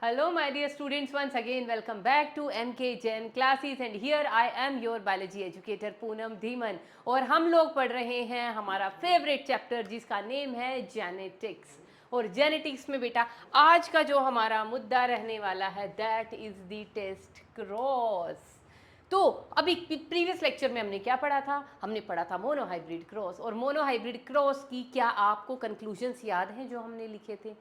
Hello, my dear students. Once again, welcome back to MK Jain classes, and here I am your biology educator Poonam Dhiman. और हम लोग पढ़ रहे हैं हमारा फेवरेट चैप्टर जिसका नेम है जेनेटिक्स. और जेनेटिक्स में बेटा आज का जो हमारा मुद्दा रहने वाला है that is the test cross. तो अभी प्रीवियस लेक्चर में हमने क्या पढ़ा था? हमने पढ़ा था मोनोहाइब्रिड क्रॉस. और मोनोहाइब्रिड क्रॉस की क्या आपको कंक्लूजन्स याद हैं जो हमने लिखे थे?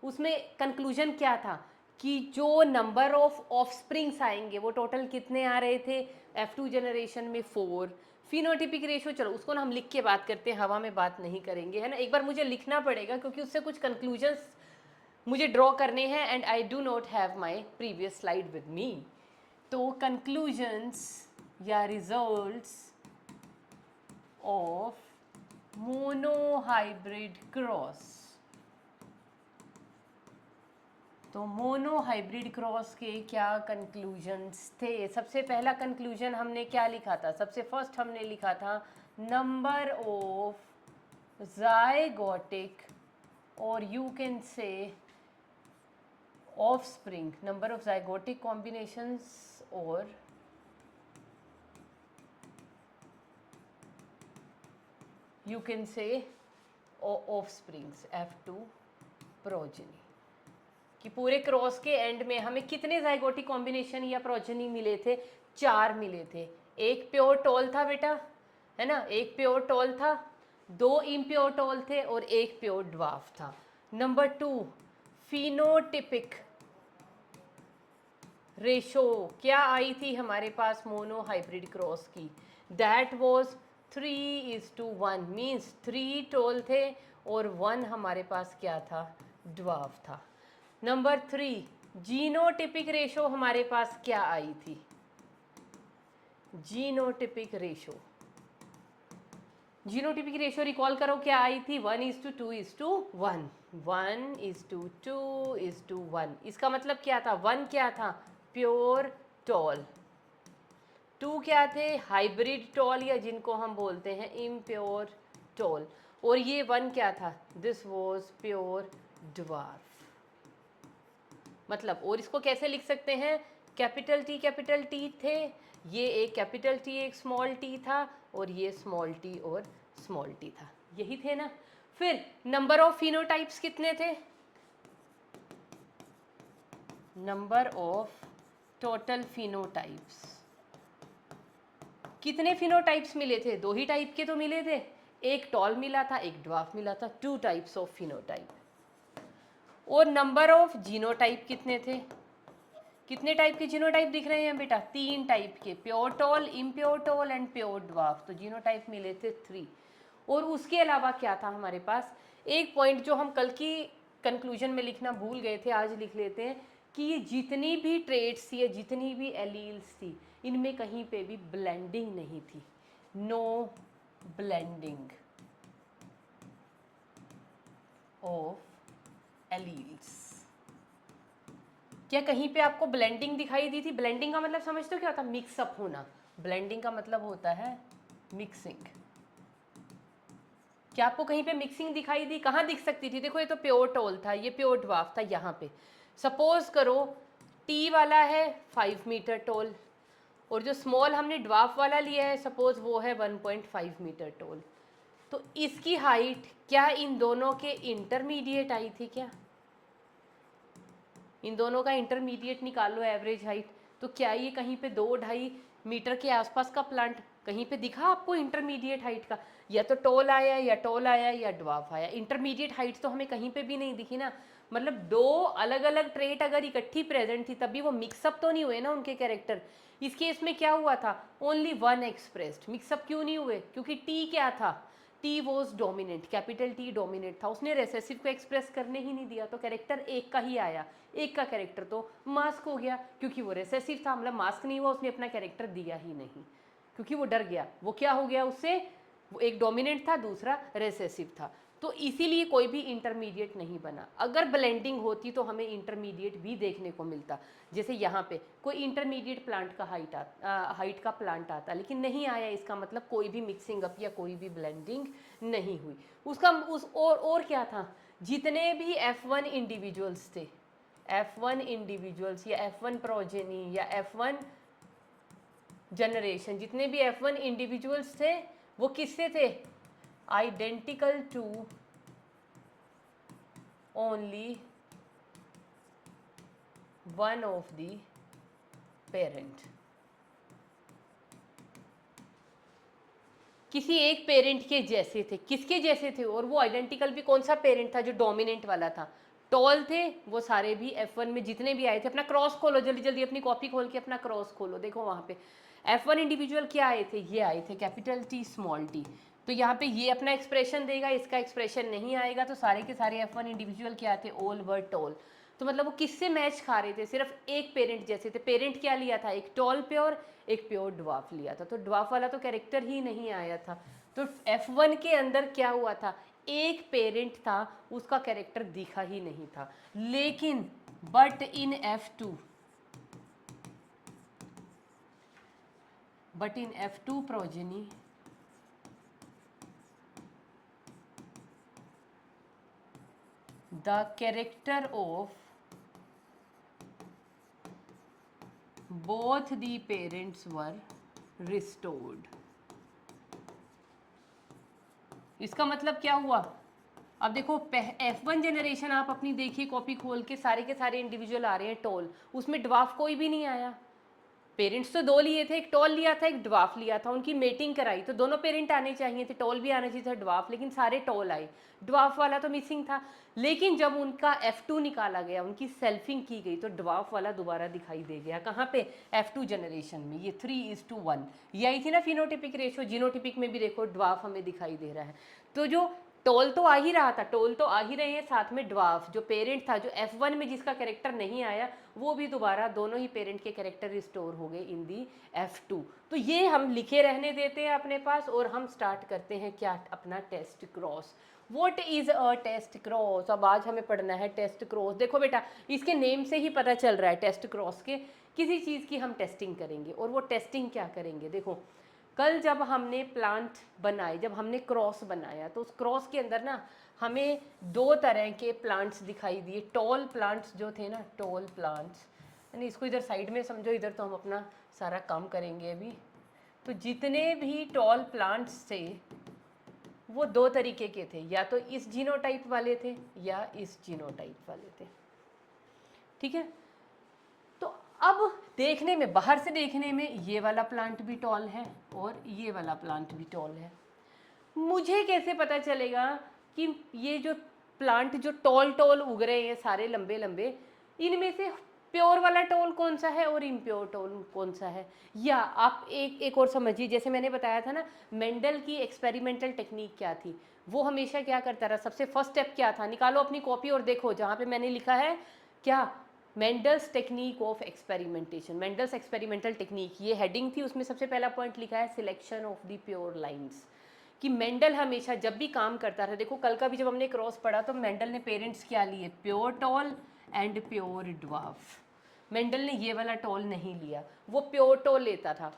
उसमें कंक्लूजन क्या था कि जो नंबर ऑफ ऑफस्प्रिंग्स आएंगे वो टोटल कितने आ रहे थे F2 जनरेशन में 4. फिनोटिपिक रेशो चलो उसको ना हम लिख के बात करते हैं, हवा में बात नहीं करेंगे, है ना. एक बार मुझे लिखना पड़ेगा क्योंकि उससे कुछ कंक्लूजन्स मुझे ड्रॉ करने हैं and I do not have my previous slide with me. तो कंक्लूजन्स या रिजल्ट्स ऑफ मोनोहाइब्रिड क्रॉस. तो मोनोहाइब्रिड क्रॉस के क्या कंक्लूजन्स थे? सबसे पहला कंक्लूजन हमने क्या लिखा था? सबसे फर्स्ट हमने लिखा था नंबर ऑफ zygotic और you can say offspring, number of zygotic combinations और you can say offsprings F2 progeny. कि पूरे क्रॉस के एंड में हमें कितने zygotic कॉम्बिनेशन या प्रोजेनी मिले थे? 4 मिले थे. एक प्योर टॉल था बेटा, है ना, एक प्योर टॉल था, 2 इम्प्योर टॉल थे और एक प्योर ड्वार्फ था. नंबर 2 फिनोटिपिक रेशो क्या आई थी हमारे पास मोनोहाइब्रिड क्रॉस की? That was 3:1. मीन्स 3 टॉल थे और 1 हमारे पास क्या था? ड्वार्फ था. नंबर 3 जीनोटिपिक रेशो हमारे पास क्या आई थी? Genotypic ratio, genotypic ratio recall करो क्या आई थी? 1:2:1. 1:2:1. इसका मतलब क्या था? 1 क्या था? Pure tall. 2 क्या थे? हाइब्रिड टॉल या जिनको हम बोलते हैं इम्प्योर टॉल. और ये 1 क्या था? This was pure dwarf. मतलब और इसको कैसे लिख सकते हैं? कैपिटल टी थे, ये एक कैपिटल टी एक स्मॉल टी था और ये स्मॉल टी और स्मॉल टी था. यही थे ना. फिर नंबर ऑफ फिनोटाइप्स कितने थे? Number of total phenotypes. कितने फिनोटाइप्स मिले थे? 2 ही टाइप के तो मिले थे. एक टॉल मिला था, एक ड्वार्फ मिला था. 2 टाइप्स ऑफ फिनोटाइप. और नंबर ऑफ जीनोटाइप कितने थे? कितने टाइप के जीनोटाइप दिख रहे हैं बेटा? 3 टाइप के, pure tall, impure tall and pure dwarf. तो जीनोटाइप मिले थे 3. और उसके अलावा क्या था हमारे पास? एक पॉइंट जो हम कल की कंक्लूजन में लिखना भूल गए थे, आज लिख लेते हैं कि ये जितनी भी ट्रेड्स थी या जितनी भी एलील्स थी इनमें कहीं पे भी ब्लेंडिंग नहीं थी. No blending of alleles. क्या कहीं पे आपको ब्लेंडिंग दिखाई दी थी? ब्लेंडिंग का मतलब समझते हो क्या होता है? मिक्सअप होना. ब्लेंडिंग का मतलब होता है मिक्सिंग. क्या आपको कहीं पे मिक्सिंग दिखाई दी? कहाँ दिख सकती थी? देखो ये तो प्योर टॉल था, ये प्योर ड्वार्फ था. यहाँ पे सपोज करो टी वाला है 5 मीटर टॉल और जो स्मॉल हमने ड्वार्फ वाला लिया है सपोज वो है 1.5 मीटर टॉल. तो इसकी हाइट क्या इन दोनों के इंटरमीडिएट आई थी? क्या इन दोनों का इंटरमीडिएट निकाल लो एवरेज हाइट. तो क्या ये कहीं पे 2-2.5 मीटर के आसपास का प्लांट कहीं पे दिखा आपको इंटरमीडिएट हाइट का? या तो टॉल आया या टॉल आया या ड्वार्फ आया. इंटरमीडिएट हाइट तो हमें कहीं पे भी नहीं दिखी ना. मतलब 2 अलग अलग ट्रेट अगर इकट्ठी प्रेजेंट थी तभी वो मिक्सअप तो नहीं हुए ना उनके कैरेक्टर. इस केस में क्या हुआ था? Only 1 expressed. मिक्सअप क्यों नहीं हुए? क्योंकि टी क्या था? T was dominant, capital T dominate था. उसने रेसेसिव को एक्सप्रेस करने ही नहीं दिया. तो कैरेक्टर एक का ही आया. एक का कैरेक्टर तो मास्क हो गया क्योंकि वो रेसेसिव था. मतलब मास्क नहीं हुआ, उसने अपना कैरेक्टर दिया ही नहीं क्योंकि वो डर गया. वो क्या हो गया उससे? वो एक डोमिनेंट था, दूसरा रेसेसिव था. तो इसीलिए कोई भी इंटरमीडिएट नहीं बना. अगर ब्लेंडिंग होती तो हमें इंटरमीडिएट भी देखने को मिलता. जैसे यहाँ पे कोई इंटरमीडिएट प्लांट का हाइट का प्लांट आता लेकिन नहीं आया. इसका मतलब कोई भी मिक्सिंग अप या कोई भी ब्लेंडिंग नहीं हुई. उसका उस और क्या था? जितने भी F1 इंडिविजुअल्स थे F1 इंडिविजुअल्स या F1 प्रोजेनी या F1 जनरेशन, जितने भी F1 इंडिविजुअल्स थे वो किससे थे? Identical to only one of the parent. किसी एक पेरेंट के जैसे थे। किसके जैसे थे? और वो आइडेंटिकल भी कौन सा पेरेंट था? जो डोमिनेंट वाला था। टॉल थे वो सारे भी F1 में जितने भी आए थे। अपना क्रॉस खोलो जल्दी जल्दी, अपनी कॉपी खोल के अपना क्रॉस खोलो, देखो वहाँ पे F1 इंडिविजुअल क्या आए थे? ये आए थे कैपिटल T स्मॉल t। तो यहाँ पे ये अपना एक्सप्रेशन देगा, इसका एक्सप्रेशन नहीं आएगा, तो सारे के सारे F1 इंडिविजुअल क्या थे? All were toll. तो मतलब वो किससे मैच खा रहे थे? सिर्फ एक पेरेंट जैसे थे। पेरेंट क्या लिया था? एक टॉल प्योर, एक प्योर ड्वार्फ लिया था। तो ड्वार्फ वाला तो कैरेक्टर ही नहीं आया था। तो F1 के अंदर क्या हुआ था? एक पेरेंट था, उसका कैरेक्टर दिखा ही नहीं था। लेकिन but in F2 progeny the character of both the parents were restored। इसका मतलब क्या हुआ? अब देखो F1 जनरेशन आप अपनी देखिए कॉपी खोल के, सारे के सारे इंडिविजुअल आ रहे हैं टॉल, उसमें ड्वार्फ कोई भी नहीं आया। पेरेंट्स तो दो लिए थे, एक टॉल लिया था एक ड्वार्फ लिया था, उनकी मेटिंग कराई तो दोनों पेरेंट आने चाहिए थे, टॉल भी आना चाहिए था ड्वार्फ, लेकिन सारे टॉल आए, ड्वार्फ वाला तो मिसिंग था। लेकिन जब उनका F2 निकाला गया, उनकी सेल्फिंग की गई, तो ड्वार्फ वाला दोबारा दिखाई दे गया। कहाँ पे? F2 जनरेशन में। ये 3:1 ये आई थी ना फिनोटिपिक रेशियो। जीनोटिपिक में भी देखो ड्वार्फ हमें दिखाई दे रहा है। तो जो टोल तो आ ही रहा था, टोल तो आ ही रहे हैं, साथ में ड्वार्फ जो पेरेंट था, जो F1 में जिसका कैरेक्टर नहीं आया, वो भी दोबारा दोनों ही पेरेंट के कैरेक्टर रिस्टोर हो गए इन दी F2। तो ये हम लिखे रहने देते हैं अपने पास और हम स्टार्ट करते हैं क्या? अपना test cross. What is a test cross? अब आज हमें पढ़ना है टेस्ट क्रॉस। देखो बेटा, इसके नेम से ही पता चल रहा है टेस्ट क्रॉस के किसी चीज़ की हम टेस्टिंग करेंगे। और वो टेस्टिंग क्या करेंगे? देखो, कल जब हमने प्लांट बनाए, जब हमने क्रॉस बनाया, तो उस क्रॉस के अंदर ना हमें दो तरह के प्लांट्स दिखाई दिए। टॉल प्लांट्स जो थे ना, टॉल प्लांट्स, यानी इसको इधर साइड में समझो, इधर तो हम अपना सारा काम करेंगे अभी। तो जितने भी टॉल प्लांट्स थे वो दो तरीके के थे, या तो इस जीनोटाइप वाले थे या इस जीनोटाइप वाले थे। ठीक है? तो अब देखने में, बाहर से देखने में ये वाला प्लांट भी टॉल है और ये वाला प्लांट भी टॉल है। मुझे कैसे पता चलेगा कि ये जो प्लांट जो टॉल टॉल उग रहे हैं सारे लंबे लंबे, इनमें से प्योर वाला टॉल कौन सा है और इम्प्योर टॉल कौन सा है? या आप एक और समझिए, जैसे मैंने बताया था ना, मेंडल की एक्सपेरिमेंटल टेक्निक क्या थी? वो हमेशा क्या करता रहा? सबसे फर्स्ट स्टेप क्या था? निकालो अपनी कॉपी और देखो जहाँ पे मैंने लिखा है क्या, Mendel's technique of experimentation. Mendel's experimental technique, ये हेडिंग थी, उसमें सबसे पहला पॉइंट लिखा है selection of the pure lines. कि मेंडल हमेशा जब भी काम करता था, देखो कल का भी जब हमने क्रॉस पढ़ा तो मेंडल ने पेरेंट्स क्या लिए? Pure tall and pure dwarf. Mendel ने ये वाला टॉल नहीं लिया, वो प्योर टॉल लेता था।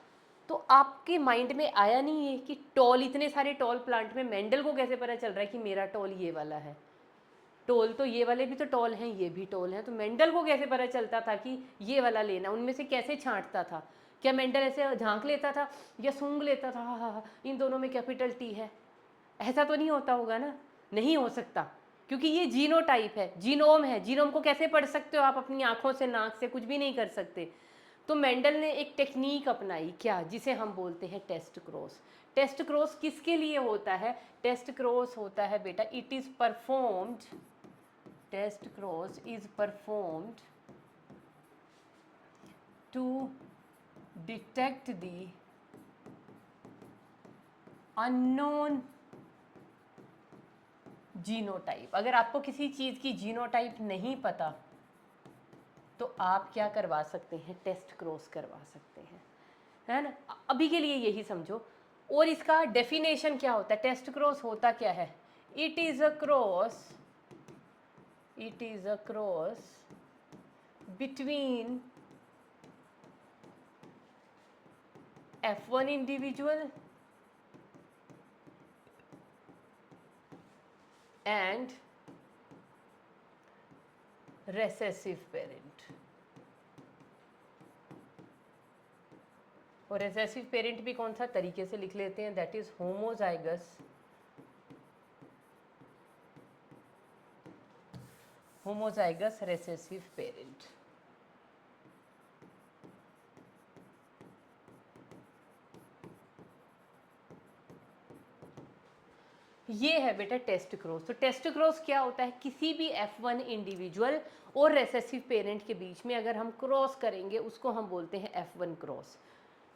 तो आपके माइंड में आया नहीं है कि टॉल, इतने सारे टॉल प्लांट में मेंडल को कैसे पता चल रहा है कि मेरा टॉल ये वाला है? टोल तो ये वाले भी तो टॉल हैं, ये भी टॉल हैं, तो मेंडल को कैसे पता चलता था कि ये वाला लेना? उनमें से कैसे छांटता था? क्या मेंडल ऐसे झांक लेता था या सूंघ लेता था, हाँ हाँ इन दोनों में कैपिटल T है? ऐसा तो नहीं होता होगा ना, नहीं हो सकता, क्योंकि ये जीनोटाइप है, जीनोम है। जीनोम को कैसे पढ़ सकते हो आप? अपनी आंखों से, नाक से कुछ भी नहीं कर सकते। तो मेंडल ने एक टेक्निक अपनाई, क्या, जिसे हम बोलते हैं टेस्ट क्रॉस। टेस्ट क्रॉस किसके लिए होता है? टेस्ट क्रॉस होता है बेटा, it is performed, test cross is performed to detect the unknown genotype. अगर आपको किसी चीज़ की जीनोटाइप नहीं पता तो आप क्या करवा सकते हैं? टेस्ट क्रॉस करवा सकते हैं, है ना? अभी के लिए यही समझो। और इसका डेफिनेशन क्या होता है? टेस्ट क्रॉस होता क्या है? It is a cross, it is a cross between F1 individual and recessive parent. और रेसेसिव पेरेंट भी कौन सा तरीके से लिख लेते हैं, that is homozygous, homozygous recessive parent. ये है बेटा टेस्ट क्रॉस। तो टेस्ट क्रॉस क्या होता है, किसी भी F1 इंडिविजुअल और रेसेसिव पेरेंट के बीच में अगर हम क्रॉस करेंगे उसको हम बोलते हैं F1 क्रॉस।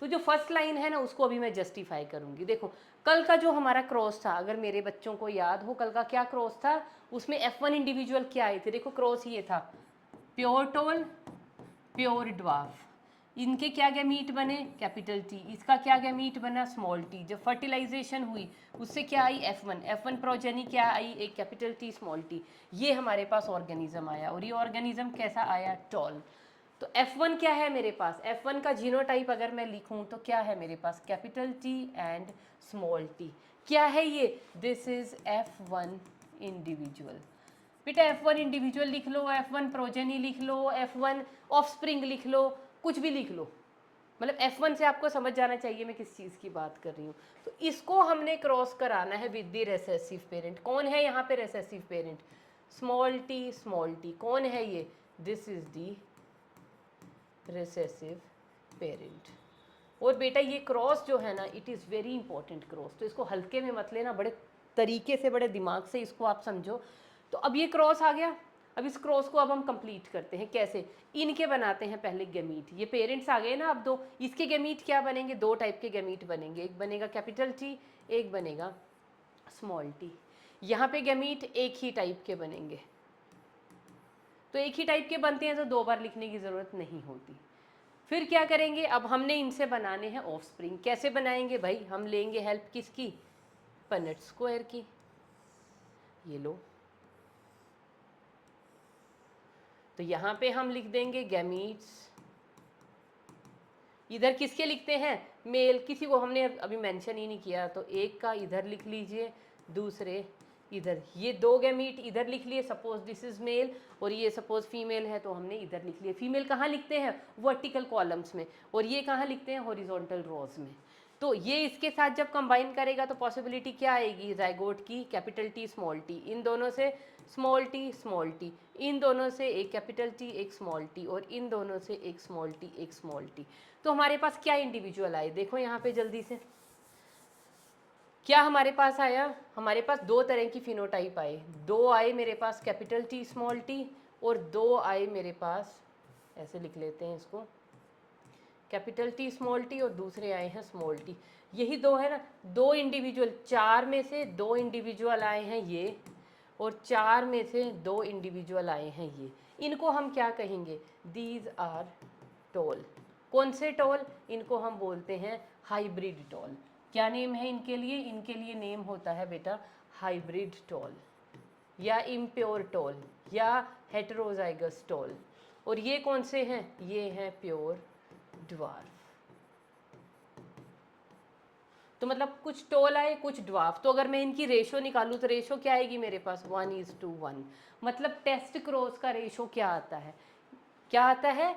तो जो फर्स्ट लाइन है ना उसको अभी मैं जस्टिफाई करूंगी। देखो कल का जो हमारा क्रॉस था, अगर मेरे बच्चों को याद हो कल का क्या क्रॉस था, उसमें F1 इंडिविजुअल क्या आए थे, देखो क्रॉस ये था प्योर टोल प्योर ड्वार्फ। इनके क्या गैमीट बने, कैपिटल टी। इसका क्या गैमीट बना, स्मॉल टी। जब फर्टिलाइजेशन हुई उससे क्या आई, F1 प्रोजेनी क्या आई, एक कैपिटल टी स्मॉल टी। ये हमारे पास ऑर्गेनिज्म आया और ये ऑर्गेनिज्म कैसा आया, टॉल। तो F1 क्या है मेरे पास, F1 का जीनोटाइप अगर मैं लिखूं तो क्या है मेरे पास, capital T and small T. क्या है ये, दिस इज F1 इंडिविजुअल। बेटा F1 इंडिविजुअल लिख लो, F1 प्रोजेनी लिख लो, F1 ऑफस्प्रिंग लिख लो, कुछ भी लिख लो, मतलब F1 से आपको समझ जाना चाहिए मैं किस चीज़ की बात कर रही हूँ। तो इसको हमने क्रॉस कराना है विद द रेसेसिव पेरेंट। कौन है यहाँ पे रेसेसिव पेरेंट, स्मॉल टी। कौन है ये, this is the recessive parent. और बेटा ये क्रॉस जो है ना, it is very important cross, तो इसको हल्के में मत लेना, बड़े तरीके से बड़े दिमाग से इसको आप समझो। तो अब ये क्रॉस आ गया, अब इस क्रॉस को अब हम कंप्लीट करते हैं कैसे, इनके बनाते हैं पहले गैमीट। ये पेरेंट्स आ गए ना अब दो, इसके गैमीट क्या बनेंगे, दो टाइप के गैमीट बनेंगे, एक बनेगा कैपिटल टी, एक बनेगा स्मॉल टी। यहाँ पे गैमीट एक ही टाइप के बनेंगे, तो एक ही टाइप के बनते हैं तो दो बार लिखने की ज़रूरत नहीं होती। फिर क्या करेंगे, अब हमने इनसे बनाने हैं ऑफस्प्रिंग। कैसे बनाएंगे भाई, हम लेंगे हेल्प किसकी, पनेट स्क्वायर की। ये लो, तो यहाँ पे हम लिख देंगे गैमीट्स, इधर किसके लिखते हैं, मेल, किसी को हमने अभी मेंशन ही नहीं किया, तो एक का इधर लिख लीजिए, दूसरे इधर। ये दो गैमीट इधर लिख लिए, सपोज दिस इज मेल, और ये सपोज फीमेल है तो हमने इधर लिख लिए। फीमेल कहाँ लिखते हैं, वर्टिकल कॉलम्स में, और ये कहाँ लिखते हैं, हॉरिजॉन्टल रोज में। तो ये इसके साथ जब कंबाइन करेगा तो पॉसिबिलिटी क्या आएगी, जाइगोट की, कैपिटल टी स्मॉल टी, इन दोनों से स्मॉल टी, इन दोनों से एक कैपिटल टी एक स्मॉल टी, और इन दोनों से एक स्मॉल टी। तो हमारे पास क्या इंडिविजुअल आए, देखो यहाँ पे जल्दी से क्या हमारे पास आया, हमारे पास दो तरह की फिनोटाइप आए, दो आए मेरे पास कैपिटल टी स्मॉल टी, और दो आए मेरे पास, ऐसे लिख लेते हैं इसको, कैपिटल टी स्मॉल टी, और दूसरे आए हैं स्मॉल टी। यही दो है ना, दो इंडिविजुअल, चार में से दो इंडिविजुअल आए हैं ये, और चार में से दो इंडिविजुअल आए हैं ये। इनको हम क्या कहेंगे, दीज आर टोल। कौन से टोल, इनको हम बोलते हैं हाइब्रिड टोल। क्या नेम है इनके लिए, इनके लिए नेम होता है बेटा हाइब्रिड टोल, या इम्प्योर टोल, या हेटेरोजाइगस टोल। और ये कौन से हैं, ये हैं प्योर ड्वार्फ। तो मतलब कुछ टोल आए कुछ ड्वार्फ, तो अगर मैं इनकी रेशो निकालूं तो रेशो क्या आएगी मेरे पास, 1:1। मतलब टेस्ट क्रॉस का रेशो क्या आता है, क्या आता है,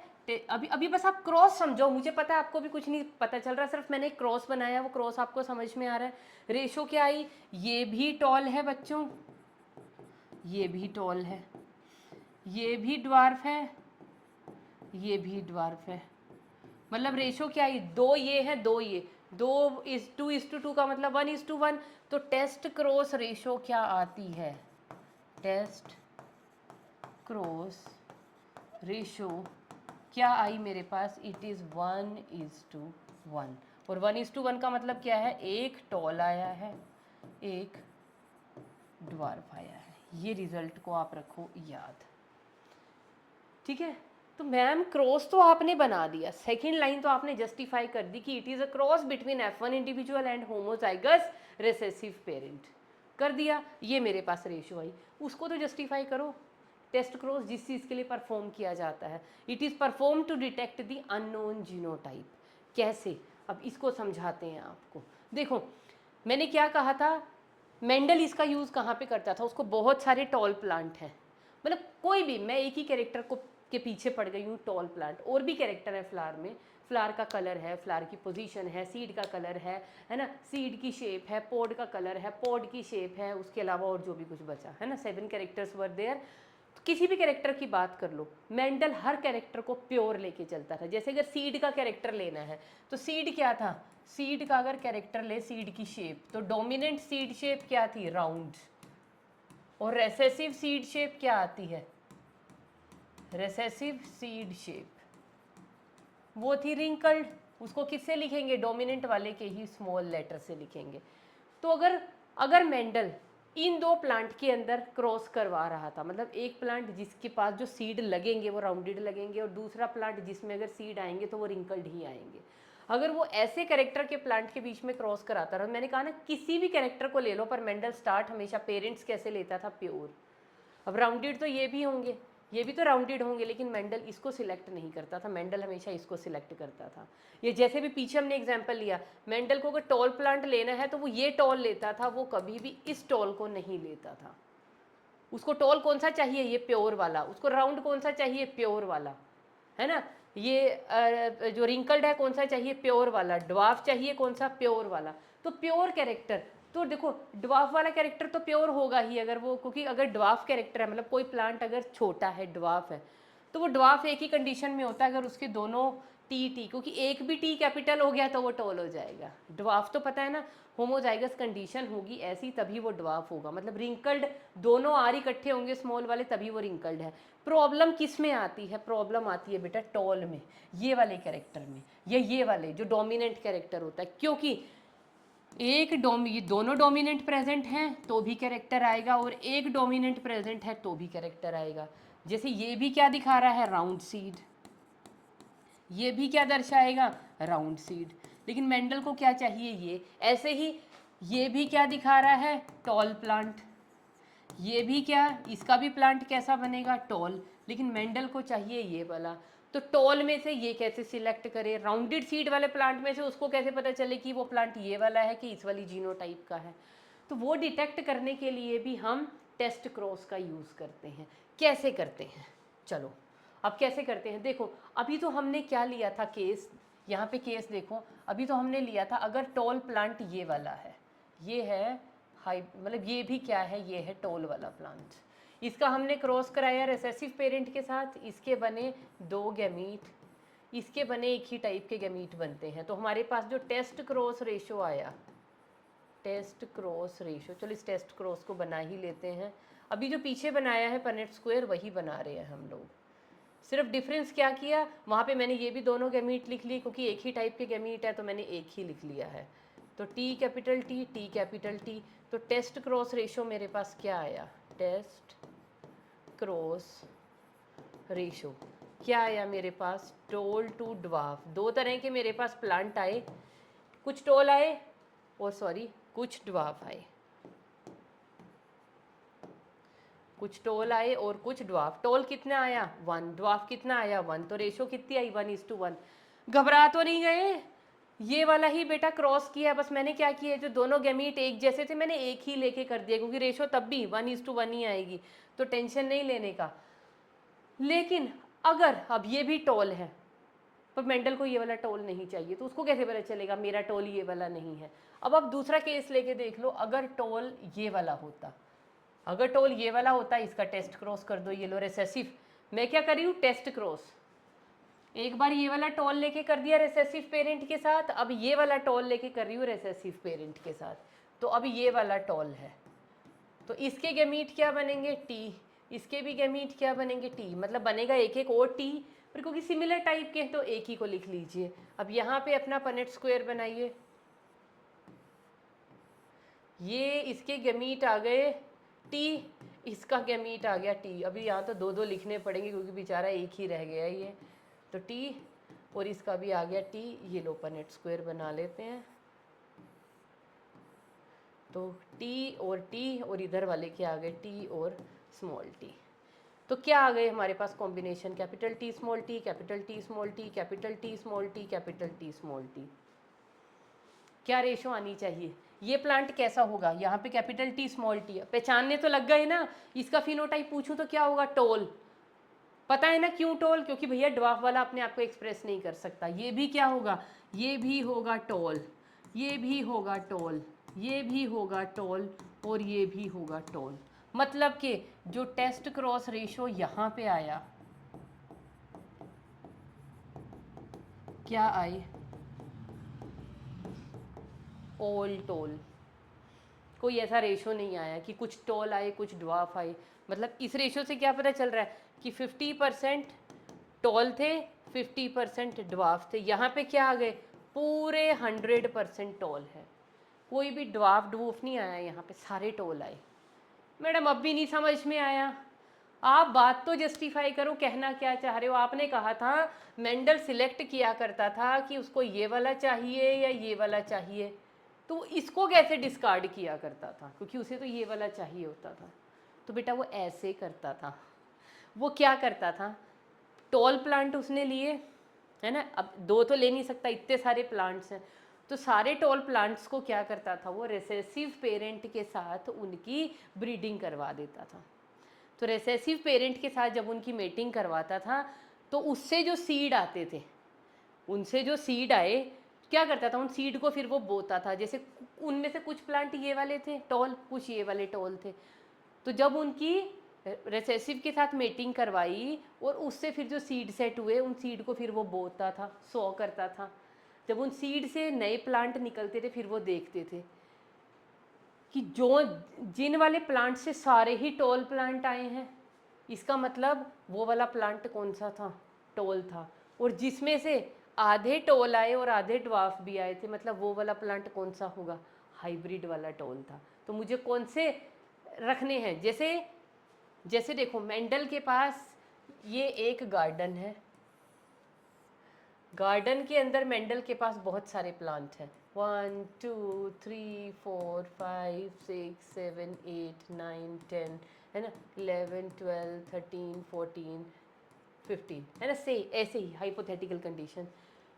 अभी अभी बस आप क्रॉस समझो, मुझे पता है आपको भी कुछ नहीं पता चल रहा, सिर्फ मैंने एक क्रॉस बनाया, वो क्रॉस आपको समझ में आ रहा है। रेशो क्या आई, ये भी टॉल है बच्चों, ये भी टॉल है, ये भी ड्वार्फ है, ये भी ड्वार्फ है। मतलब रेशो क्या आई, दो ये है दो ये, 2:2 का मतलब 1:1। तो टेस्ट क्रॉस रेशो क्या आती है, टेस्ट क्रॉस रेशो क्या आई मेरे पास, इट इज़ 1:1। और 1:1 का मतलब क्या है, एक टॉल आया है एक ड्वार्फ आया है। ये रिजल्ट को आप रखो याद, ठीक है। तो मैम क्रॉस तो आपने बना दिया, सेकंड लाइन तो आपने जस्टिफाई कर दी कि it is a cross between F1 individual and homozygous recessive parent, कर दिया। ये मेरे पास रेशो आई, उसको तो जस्टिफाई करो। टेस्ट क्रॉस जिस चीज़ के लिए परफॉर्म किया जाता है, it is perform to detect the unknown genotype. कैसे, अब इसको समझाते हैं आपको। देखो मैंने क्या कहा था, मेंडल इसका यूज़ कहाँ पे करता था, उसको बहुत सारे टॉल प्लांट हैं, मतलब कोई भी, मैं एक ही कैरेक्टर को के पीछे पड़ गई हूँ, टॉल प्लांट। और भी कैरेक्टर है फ्लावर में, फ्लावर का कलर है, फ्लावर की पोजीशन है, सीड का कलर है ना, सीड की शेप है, पॉड का कलर है, पॉड की शेप है, उसके अलावा और जो भी कुछ बचा है ना, 7 कैरेक्टर्स वर देयर। तो किसी भी कैरेक्टर की बात कर लो, मेंडल हर कैरेक्टर को प्योर लेके चलता था। जैसे अगर सीड का कैरेक्टर लेना है तो सीड क्या था, सीड का अगर कैरेक्टर ले, सीड की शेप, तो डोमिनेंट सीड शेप क्या थी, राउंड। और रेसेसिव सीड शेप क्या आती है, रेसेसिव सीड शेप वो थी रिंकल्ड। उसको किससे लिखेंगे, डोमिनेंट वाले के ही स्मॉल लेटर से लिखेंगे। तो अगर अगर मेंडल इन दो प्लांट के अंदर क्रॉस करवा रहा था, मतलब एक प्लांट जिसके पास जो सीड लगेंगे वो राउंडेड लगेंगे, और दूसरा प्लांट जिसमें अगर सीड आएंगे तो वो रिंकल्ड ही आएंगे, अगर वो ऐसे कैरेक्टर के प्लांट के बीच में क्रॉस कराता रहा, मैंने कहा ना किसी भी कैरेक्टर को ले लो, पर मेंडल स्टार्ट हमेशा पेरेंट्स कैसे लेता था, प्योर। अब राउंडेड तो ये भी होंगे, ये भी तो राउंडेड होंगे, लेकिन मेंडल इसको सिलेक्ट नहीं करता था, मेंडल हमेशा इसको सिलेक्ट करता था। ये जैसे भी पीछे हमने एग्जांपल लिया, मेंडल को अगर टॉल प्लांट लेना है तो वो ये टॉल लेता था, वो कभी भी इस टॉल को नहीं लेता था। उसको टॉल कौन सा चाहिए, ये प्योर वाला। उसको राउंड कौन सा चाहिए, प्योर वाला, है ना। ये जो रिंकल्ड है कौन सा चाहिए, प्योर वाला। ड्वार्फ चाहिए कौन सा, प्योर वाला। तो प्योर कैरेक्टर, तो देखो ड्वार्फ वाला कैरेक्टर तो प्योर होगा ही, अगर वो, क्योंकि अगर ड्वार्फ कैरेक्टर है, मतलब कोई प्लांट अगर छोटा है, ड्वार्फ है, तो वो ड्वार्फ एक ही कंडीशन में होता है, अगर उसके दोनों टी, क्योंकि एक भी टी कैपिटल हो गया तो वो टॉल हो जाएगा। ड्वार्फ तो पता है ना, होमोजाइगस कंडीशन होगी ऐसी, तभी वो ड्वार्फ होगा। मतलब रिंकल्ड दोनों आर इकट्ठे होंगे स्मॉल वाले, तभी वो रिंकल्ड है। प्रॉब्लम किस में आती है, प्रॉब्लम आती है बेटा टॉल में, ये वाले कैरेक्टर में, या ये वाले जो डोमिनेंट कैरेक्टर होता है, क्योंकि ये दोनों डोमिनेंट प्रेजेंट हैं तो भी कैरेक्टर आएगा, और एक डोमिनेंट प्रेजेंट है तो भी कैरेक्टर आएगा। जैसे ये भी क्या दिखा रहा है, राउंड सीड, ये भी क्या दर्शाएगा, राउंड सीड। लेकिन मेंडल को क्या चाहिए, ये। ऐसे ही ये भी क्या दिखा रहा है, टॉल प्लांट। ये भी क्या, इसका भी प्लांट कैसा बनेगा, टॉल। लेकिन मेंडल को चाहिए ये वाला। तो टॉल में से ये कैसे सिलेक्ट करे, राउंडेड सीड वाले प्लांट में से उसको कैसे पता चले कि वो प्लांट ये वाला है कि इस वाली जीनोटाइप का है। तो वो डिटेक्ट करने के लिए भी हम टेस्ट क्रॉस का यूज़ करते हैं। कैसे करते हैं, चलो अब कैसे करते हैं। देखो अभी तो हमने क्या लिया था केस, यहाँ पे केस देखो, अभी तो हमने लिया था अगर टॉल प्लांट ये वाला है, ये है हाई, मतलब ये भी क्या है, ये है टॉल वाला प्लांट। इसका हमने क्रॉस कराया रिसेसिव पेरेंट के साथ, इसके बने 2 गैमीट, इसके बने एक ही टाइप के गैमीट बनते हैं। तो हमारे पास जो टेस्ट क्रॉस रेशो आया, टेस्ट क्रॉस रेशो, चलो इस टेस्ट क्रॉस को बना ही लेते हैं। अभी जो पीछे बनाया है पनेट स्क्वायर वही बना रहे हैं हम लोग। सिर्फ डिफरेंस क्या किया, वहाँ पे मैंने ये भी दोनों गैमीट लिख ली, क्योंकि एक ही टाइप के गैमीट है तो मैंने एक ही लिख लिया है। तो टी कैपिटल टी। तो टेस्ट क्रॉस रेशो मेरे पास क्या आया, टेस्ट क्रॉस रेशो क्या आया मेरे पास, टोल टू ड्वार्फ। 2 तरह के मेरे पास प्लांट आए, कुछ टोल आए और सॉरी कुछ ड्वार्फ आए, कुछ टोल आए और कुछ ड्वार्फ। टोल कितना आया 1, ड्वार्फ कितना आया 1, तो रेशो कितनी आई 1:1। घबरा तो नहीं गए, ये वाला ही बेटा क्रॉस किया है। बस मैंने क्या किया, जो दोनों गैमीट एक जैसे थे मैंने एक ही लेके कर दिया, क्योंकि रेशो तब भी 1:1 ही आएगी, तो टेंशन नहीं लेने का। लेकिन अगर अब ये भी टोल है, पर मेंडल को ये वाला टोल नहीं चाहिए, तो उसको कैसे पता चलेगा मेरा टोल ये वाला नहीं है। अब आप दूसरा केस लेके देख लो, अगर टोल ये वाला होता, अगर टोल ये वाला होता, इसका टेस्ट क्रॉस कर दो, ये लो रेसेसिव। मैं क्या कर रही हूँ, टेस्ट क्रॉस। एक बार ये वाला टोल लेके कर दिया रेसेसिव पेरेंट के साथ, अब ये वाला टोल लेके कर रही हूँ रेसेसिव पेरेंट के साथ, तो अब ये वाला टोल है, तो इसके गैमीट क्या बनेंगे, टी। इसके भी गैमीट क्या बनेंगे, टी। मतलब बनेगा एक एक और टी, पर क्योंकि सिमिलर टाइप के तो एक ही को लिख लीजिए। अब यहाँ पे अपना पनेट स्क्वायर बनाइए, ये इसके गैमीट आ गए टी, इसका गैमीट आ गया टी। अभी यहाँ तो 2-2 लिखने पड़ेंगे क्योंकि बेचारा एक ही रह गया ये, तो टी और इसका भी आ गया टी। ये लो पनेट स्क्वायर बना लेते हैं, तो टी और इधर वाले क्या आ गए, टी और स्मॉल टी। तो क्या आ गए हमारे पास combination, capital T small T, capital T small T, capital T small T, capital T small T. क्या रेशो आनी चाहिए, ये प्लांट कैसा होगा, यहाँ पे कैपिटल टी स्मॉल टी है, पहचानने तो लग गए ना। इसका फिनोटाइप पूछूं तो क्या होगा, टोल। पता है ना क्यों टोल, क्योंकि भैया ड्वार्फ वाला अपने आप को एक्सप्रेस नहीं कर सकता। ये भी क्या होगा, ये भी होगा टोल, ये भी होगा टोल, ये भी होगा टोल, और ये भी होगा टोल। मतलब कि जो टेस्ट क्रॉस रेशो यहाँ पे आया, क्या आए, ऑल टोल। कोई ऐसा रेशो नहीं आया कि कुछ टोल आए कुछ ड्वार्फ आए। मतलब इस रेशो से क्या पता चल रहा है कि 50% टोल थे, 50% ड्वार्फ थे। यहाँ पे क्या आ गए, पूरे 100% टोल है। कोई भी ड्वार्फ डवूफ नहीं आया यहाँ पे, सारे टोल आए। मैडम अब भी नहीं समझ में आया, आप बात तो जस्टिफाई करो, कहना क्या चाह रहे हो। आपने कहा था मेंडल सिलेक्ट किया करता था कि उसको ये वाला चाहिए या ये वाला चाहिए, तो इसको कैसे डिस्कार्ड किया करता था, क्योंकि उसे तो ये वाला चाहिए होता था। तो बेटा वो ऐसे करता था। वो क्या करता था, टॉल प्लांट उसने लिए, है ना, अब दो तो ले नहीं सकता, इतने सारे प्लांट्स हैं। तो सारे टॉल प्लांट्स को क्या करता था, वो रिसेसिव पेरेंट के साथ उनकी ब्रीडिंग करवा देता था। तो रिसेसिव पेरेंट के साथ जब उनकी मेटिंग करवाता था, तो उससे जो सीड आते थे, उनसे जो सीड आए, क्या करता था, उन सीड को फिर वो बोता था। जैसे उनमें से कुछ प्लांट ये वाले थे टॉल, कुछ ये वाले टॉल थे। तो जब उनकी रिसेसिव के साथ मेटिंग करवाई और उससे फिर जो सीड सेट हुए, उन सीड को फिर वो बोता था, सॉ करता था। जब उन सीड से नए प्लांट निकलते थे, फिर वो देखते थे कि जो जिन वाले प्लांट से सारे ही टॉल प्लांट आए हैं, इसका मतलब वो वाला प्लांट कौन सा था, टॉल था। और जिसमें से आधे टॉल आए और आधे ड्वार्फ भी आए थे, मतलब वो वाला प्लांट कौन सा होगा, हाइब्रिड वाला टॉल था। तो मुझे कौन से रखने हैं, जैसे जैसे देखो मेंडल के पास ये एक गार्डन है, गार्डन के अंदर मेंडल के पास बहुत सारे प्लांट हैं, 1 2 3 4 5 6 7 8 9 10, है ना, 11 12 13 14 15, है ना, से ऐसे ही हाइपोथेटिकल कंडीशन।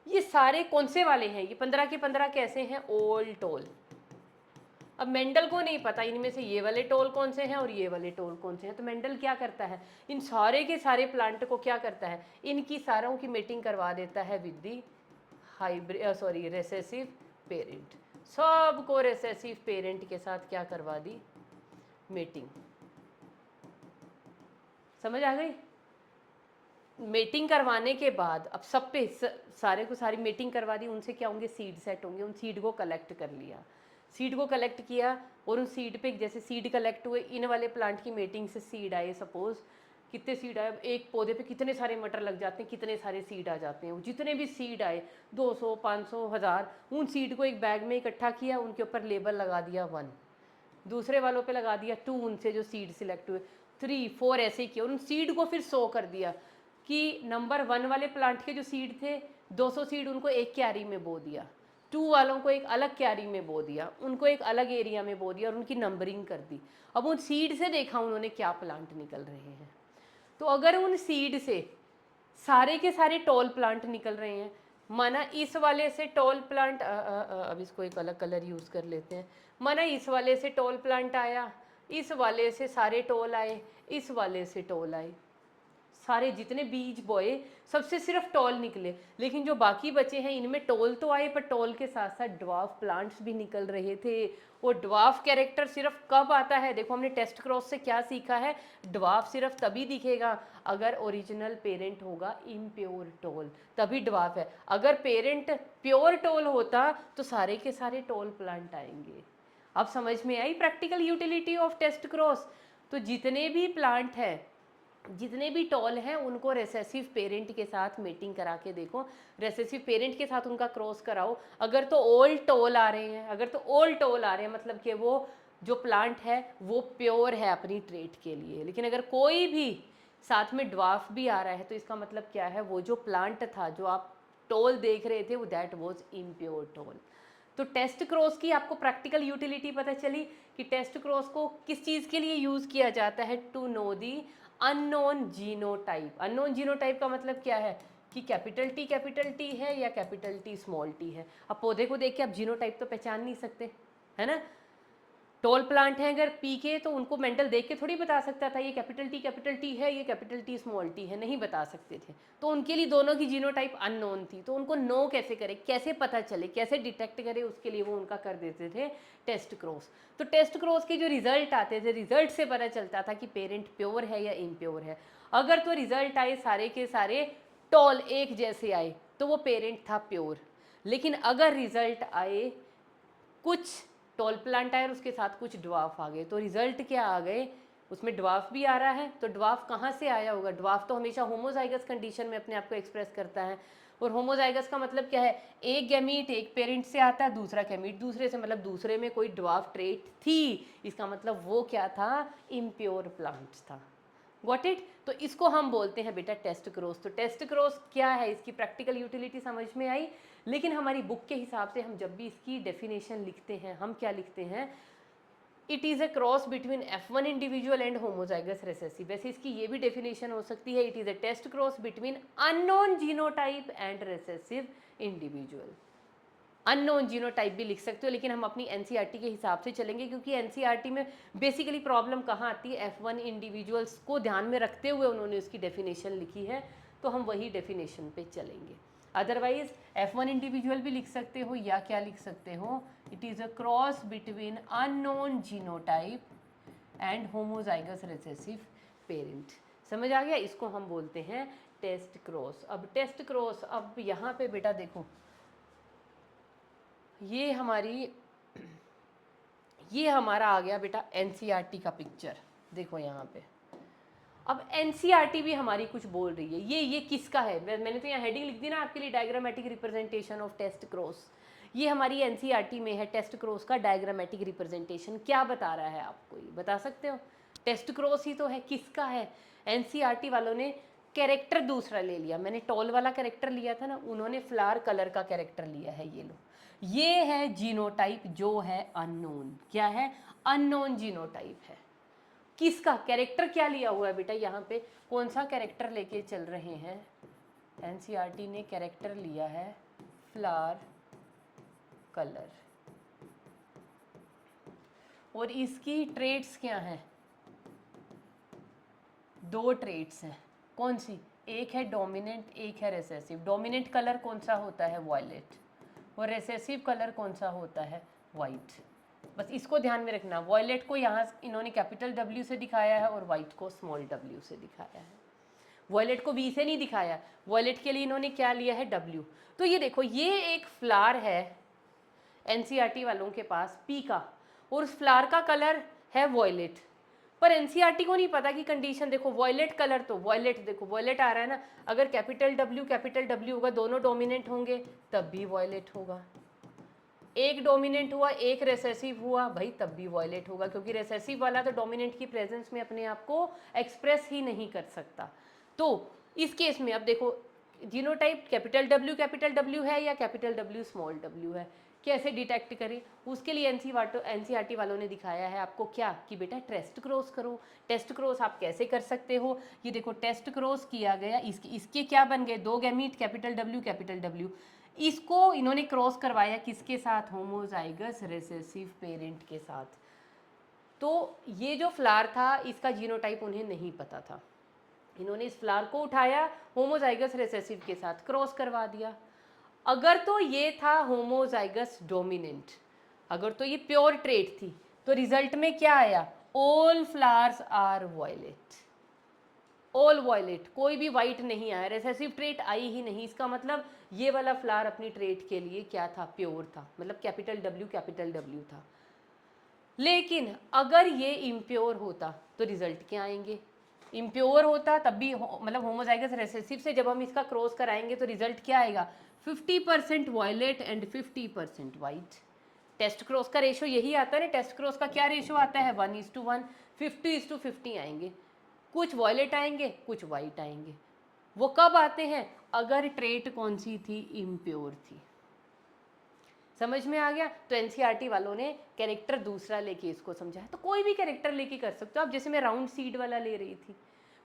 ये सारे कौन से वाले हैं, ये 15 के 15 कैसे हैं, ओल टोल। अब मेंडल को नहीं पता इनमें से ये वाले टोल कौन से हैं और ये वाले टोल कौन से हैं। तो मेंडल क्या करता है, इन सारे के सारे प्लांट को क्या करता है, इनकी सारों की मीटिंग करवा देता है with the hybrid sorry recessive parent. सबको रेसेसिव पेरेंट के साथ क्या करवा दी, मीटिंग। समझ आ गई। मीटिंग करवाने के बाद अब सब पे सारे को सारी मीटिंग करवा दी, उनसे क्या होंगे, सीड सेट होंगे। उन सीड को कलेक्ट कर लिया, सीड को कलेक्ट किया, और उन सीड पे जैसे सीड कलेक्ट हुए, इन वाले प्लांट की मीटिंग से सीड आए, सपोज कितने सीड आए, एक पौधे पे कितने सारे मटर लग जाते हैं, कितने सारे सीड आ जाते हैं। जितने भी सीड आए 200 500 1000, उन सीड को एक बैग में इकट्ठा किया, उनके ऊपर लेबल लगा दिया 1, दूसरे वालों पे लगा दिया 2, उनसे जो सीड सिलेक्ट हुए 3 4, ऐसे ही किया। और उन सीड को फिर सो कर दिया कि नंबर 1 वाले प्लांट के जो सीड थे 200 सीड, उनको एक क्यारी में बो दिया, 2 वालों को एक अलग क्यारी में बो दिया, उनको एक अलग एरिया में बो दिया, और उनकी नंबरिंग कर दी। अब उन सीड से देखा उन्होंने क्या प्लांट निकल रहे हैं। तो अगर उन सीड से सारे के सारे टॉल प्लांट निकल रहे हैं, माना इस वाले से टॉल प्लांट अब इसको एक अलग कलर यूज़ कर लेते हैं, माना इस वाले से टॉल प्लांट आया, इस वाले से सारे टॉल आए, इस वाले से टॉल आए, सारे जितने बीज बोए सबसे सिर्फ टॉल निकले। लेकिन जो बाकी बचे हैं इनमें टॉल तो आए, पर टॉल के साथ साथ ड्वार्फ प्लांट्स भी निकल रहे थे। और ड्वार्फ कैरेक्टर सिर्फ कब आता है, देखो हमने टेस्ट क्रॉस से क्या सीखा है, ड्वार्फ सिर्फ तभी दिखेगा अगर ओरिजिनल पेरेंट होगा इम्प्योर टॉल, तभी ड्वार्फ है। अगर पेरेंट प्योर टॉल होता तो सारे के सारे टॉल प्लांट आएंगे। अब समझ में आई practical utility of test cross. तो जितने भी प्लांट हैं, जितने भी टॉल हैं, उनको रेसेसिव पेरेंट के साथ मीटिंग करा के देखो, रेसेसिव पेरेंट के साथ उनका क्रॉस कराओ। अगर तो ओल्ड टॉल आ रहे हैं, अगर तो ओल्ड टॉल आ रहे हैं, मतलब कि वो जो प्लांट है वो प्योर है अपनी ट्रेट के लिए। लेकिन अगर कोई भी साथ में ड्वार्फ भी आ रहा है, तो इसका मतलब क्या है, वो जो प्लांट था, जो आप टॉल देख रहे थे, वो दैट वॉज इम्प्योर टॉल। तो टेस्ट क्रॉस की आपको प्रैक्टिकल यूटिलिटी पता चली कि टेस्ट क्रॉस को किस चीज़ के लिए यूज़ किया जाता है, to know the unknown genotype. Unknown genotype का मतलब क्या है कि कैपिटल टी है या कैपिटल टी स्मॉल टी है। अब पौधे को देख के आप जीनोटाइप तो पहचान नहीं सकते, है ना। टॉल प्लांट है अगर पी के, तो उनको मेंडल देख के थोड़ी बता सकता था ये कैपिटल टी है, ये कैपिटल टी स्मॉल टी है, नहीं बता सकते थे। तो उनके लिए दोनों की जीनोटाइप अननोन थी, तो उनको नो कैसे करे, कैसे पता चले, कैसे डिटेक्ट करे, उसके लिए वो उनका कर देते थे टेस्ट क्रॉस। तो टेस्ट क्रॉस के जो रिजल्ट आते थे, रिजल्ट से पता चलता था कि पेरेंट प्योर है या इम्प्योर है। अगर तो रिजल्ट आए सारे के सारे टॉल एक जैसे आए तो वो पेरेंट था प्योर, लेकिन अगर रिजल्ट आए कुछ टॉल प्लांट आए और उसके साथ कुछ ड्वार्फ आ गए, तो रिजल्ट क्या आ गए, उसमें ड्वार्फ भी आ रहा है। तो ड्वार्फ कहाँ से आया होगा, ड्वार्फ तो हमेशा होमोजाइगस कंडीशन में अपने आप को एक्सप्रेस करता है। और होमोजाइगस का मतलब क्या है, एक गैमीट एक पेरेंट से आता है, दूसरा गैमीट दूसरे से, मतलब दूसरे में कोई ड्वार्फ ट्रेट थी, इसका मतलब वो क्या था, इम्प्योर प्लांट था। Got it. तो इसको हम बोलते हैं बेटा टेस्ट क्रॉस। तो टेस्ट क्रॉस क्या है, इसकी प्रैक्टिकल यूटिलिटी समझ में आई। लेकिन हमारी बुक के हिसाब से हम जब भी इसकी डेफिनेशन लिखते हैं, हम क्या लिखते हैं, it is a cross between F1 individual and homozygous recessive. वैसे इसकी ये भी डेफिनेशन हो सकती है, it is a test cross between unknown genotype and recessive individual. Unknown genotype भी लिख सकते हो, लेकिन हम अपनी एनसीईआरटी के हिसाब से चलेंगे, क्योंकि एनसीईआरटी में बेसिकली प्रॉब्लम कहाँ आती है, F1 इंडिविजुअल्स को ध्यान में रखते हुए उन्होंने उसकी डेफिनेशन लिखी है, तो हम वही डेफिनेशन पे चलेंगे। अदरवाइज F1 इंडिविजुअल भी लिख सकते हो, या क्या लिख सकते हो, it is a cross between unknown genotype and homozygous recessive parent. समझ आ गया, इसको हम बोलते हैं टेस्ट क्रॉस। अब टेस्ट क्रॉस, अब यहाँ पे बेटा देखो, ये हमारा आ गया बेटा एनसीईआरटी का पिक्चर। देखो यहाँ पे, अब एनसीईआरटी भी हमारी कुछ बोल रही है। ये किसका है, मैंने तो यहाँ हेडिंग लिख दी ना आपके लिए, diagrammatic representation of test cross. ये हमारी एनसीईआरटी में है, टेस्ट क्रॉस का डायग्रामेटिक रिप्रेजेंटेशन। क्या बता रहा है आपको, ये बता सकते हो, टेस्ट क्रॉस ही तो है, किसका है। एनसीईआरटी वालों ने कैरेक्टर दूसरा ले लिया, मैंने टॉल वाला कैरेक्टर लिया था ना, उन्होंने फ्लावर कलर का कैरेक्टर लिया है। ये लो, ये है जीनोटाइप जो है अननोन। क्या है, अननोन जीनोटाइप है। किसका कैरेक्टर क्या लिया हुआ है बेटा, यहाँ पे कौन सा कैरेक्टर लेके चल रहे हैं, एनसीईआरटी ने कैरेक्टर लिया है फ्लावर कलर, और इसकी ट्रेट्स क्या हैं, दो ट्रेट्स हैं। कौन सी, एक है डोमिनेंट, एक है रिसेसिव। डोमिनेंट कलर कौन सा होता है, वॉयलेट, और रिसेसिव कलर कौन सा होता है, वाइट। बस इसको ध्यान में रखना, वॉयलेट को यहाँ इन्होंने कैपिटल W से दिखाया है और वाइट को स्मॉल w से दिखाया है। वॉयलेट को V से नहीं दिखाया, वॉयलेट के लिए इन्होंने क्या लिया है, W। तो ये देखो, ये एक फ्लावर है एनसीईआरटी वालों के पास पी का, और उस फ्लावर का कलर है वॉयलेट। पर एनसीईआरटी को नहीं पता कि कंडीशन देखो, वॉयलेट कलर, तो वॉयलेट देखो, वॉयलेट आ रहा है ना, अगर कैपिटल W होगा, दोनों डोमिनेंट होंगे तब भी वॉयलेट होगा। एक डोमिनेंट हुआ एक रेसेसिव हुआ, भाई तब भी वॉयलेट होगा, क्योंकि रेसेसिव वाला तो डोमिनेंट की प्रेजेंस में अपने आप को एक्सप्रेस ही नहीं कर सकता। तो इस केस में अब देखो, जीनोटाइप कैपिटल W है या कैपिटल W स्मॉल w है, कैसे डिटेक्ट करें, उसके लिए एनसीईआरटी वालों ने दिखाया है आपको क्या, कि बेटा टेस्ट क्रॉस करो। टेस्ट क्रॉस आप कैसे कर सकते हो, ये देखो टेस्ट क्रॉस किया गया, इसके क्या बन गए, दो गैमीट कैपिटल W, इसको इन्होंने क्रॉस करवाया किसके साथ, होमोजाइगस रिसेसिव पेरेंट के साथ। तो ये जो फ्लावर था इसका जीनोटाइप उन्हें नहीं पता था, इन्होंने इस फ्लावर को उठाया, होमोजाइगस रिसेसिव के साथ क्रॉस करवा दिया। अगर तो ये था होमोजाइगस डोमिनेंट, अगर तो ये प्योर ट्रेट थी, तो रिजल्ट में क्या आया, all flowers are violet, all violet, कोई भी वाइट नहीं आया, रिसेसिव ट्रेट आई ही नहीं। इसका मतलब ये वाला फ्लावर अपनी ट्रेट के लिए क्या था, प्योर था, मतलब कैपिटल W था। लेकिन अगर ये इम्प्योर होता तो रिजल्ट क्या आएंगे, इम्प्योर होता तब भी मतलब होमोजाइगस रिसेसिव से जब हम इसका क्रॉस कराएंगे तो रिजल्ट क्या आएगा, 50% violet and 50% white. Test cross का रेशो यही आता है ना, टेस्ट क्रॉस का क्या रेशो आता है, 1:1, 50:50 आएंगे, कुछ वॉयलेट आएंगे कुछ वाइट आएंगे। वो कब आते हैं, अगर ट्रेट कौन सी थी, इम्प्योर थी। समझ में आ गया। तो एनसीईआरटी वालों ने कैरेक्टर दूसरा लेके इसको समझाया। तो कोई भी कैरेक्टर लेके कर सकते हो आप, जैसे मैं राउंड सीड वाला ले रही थी,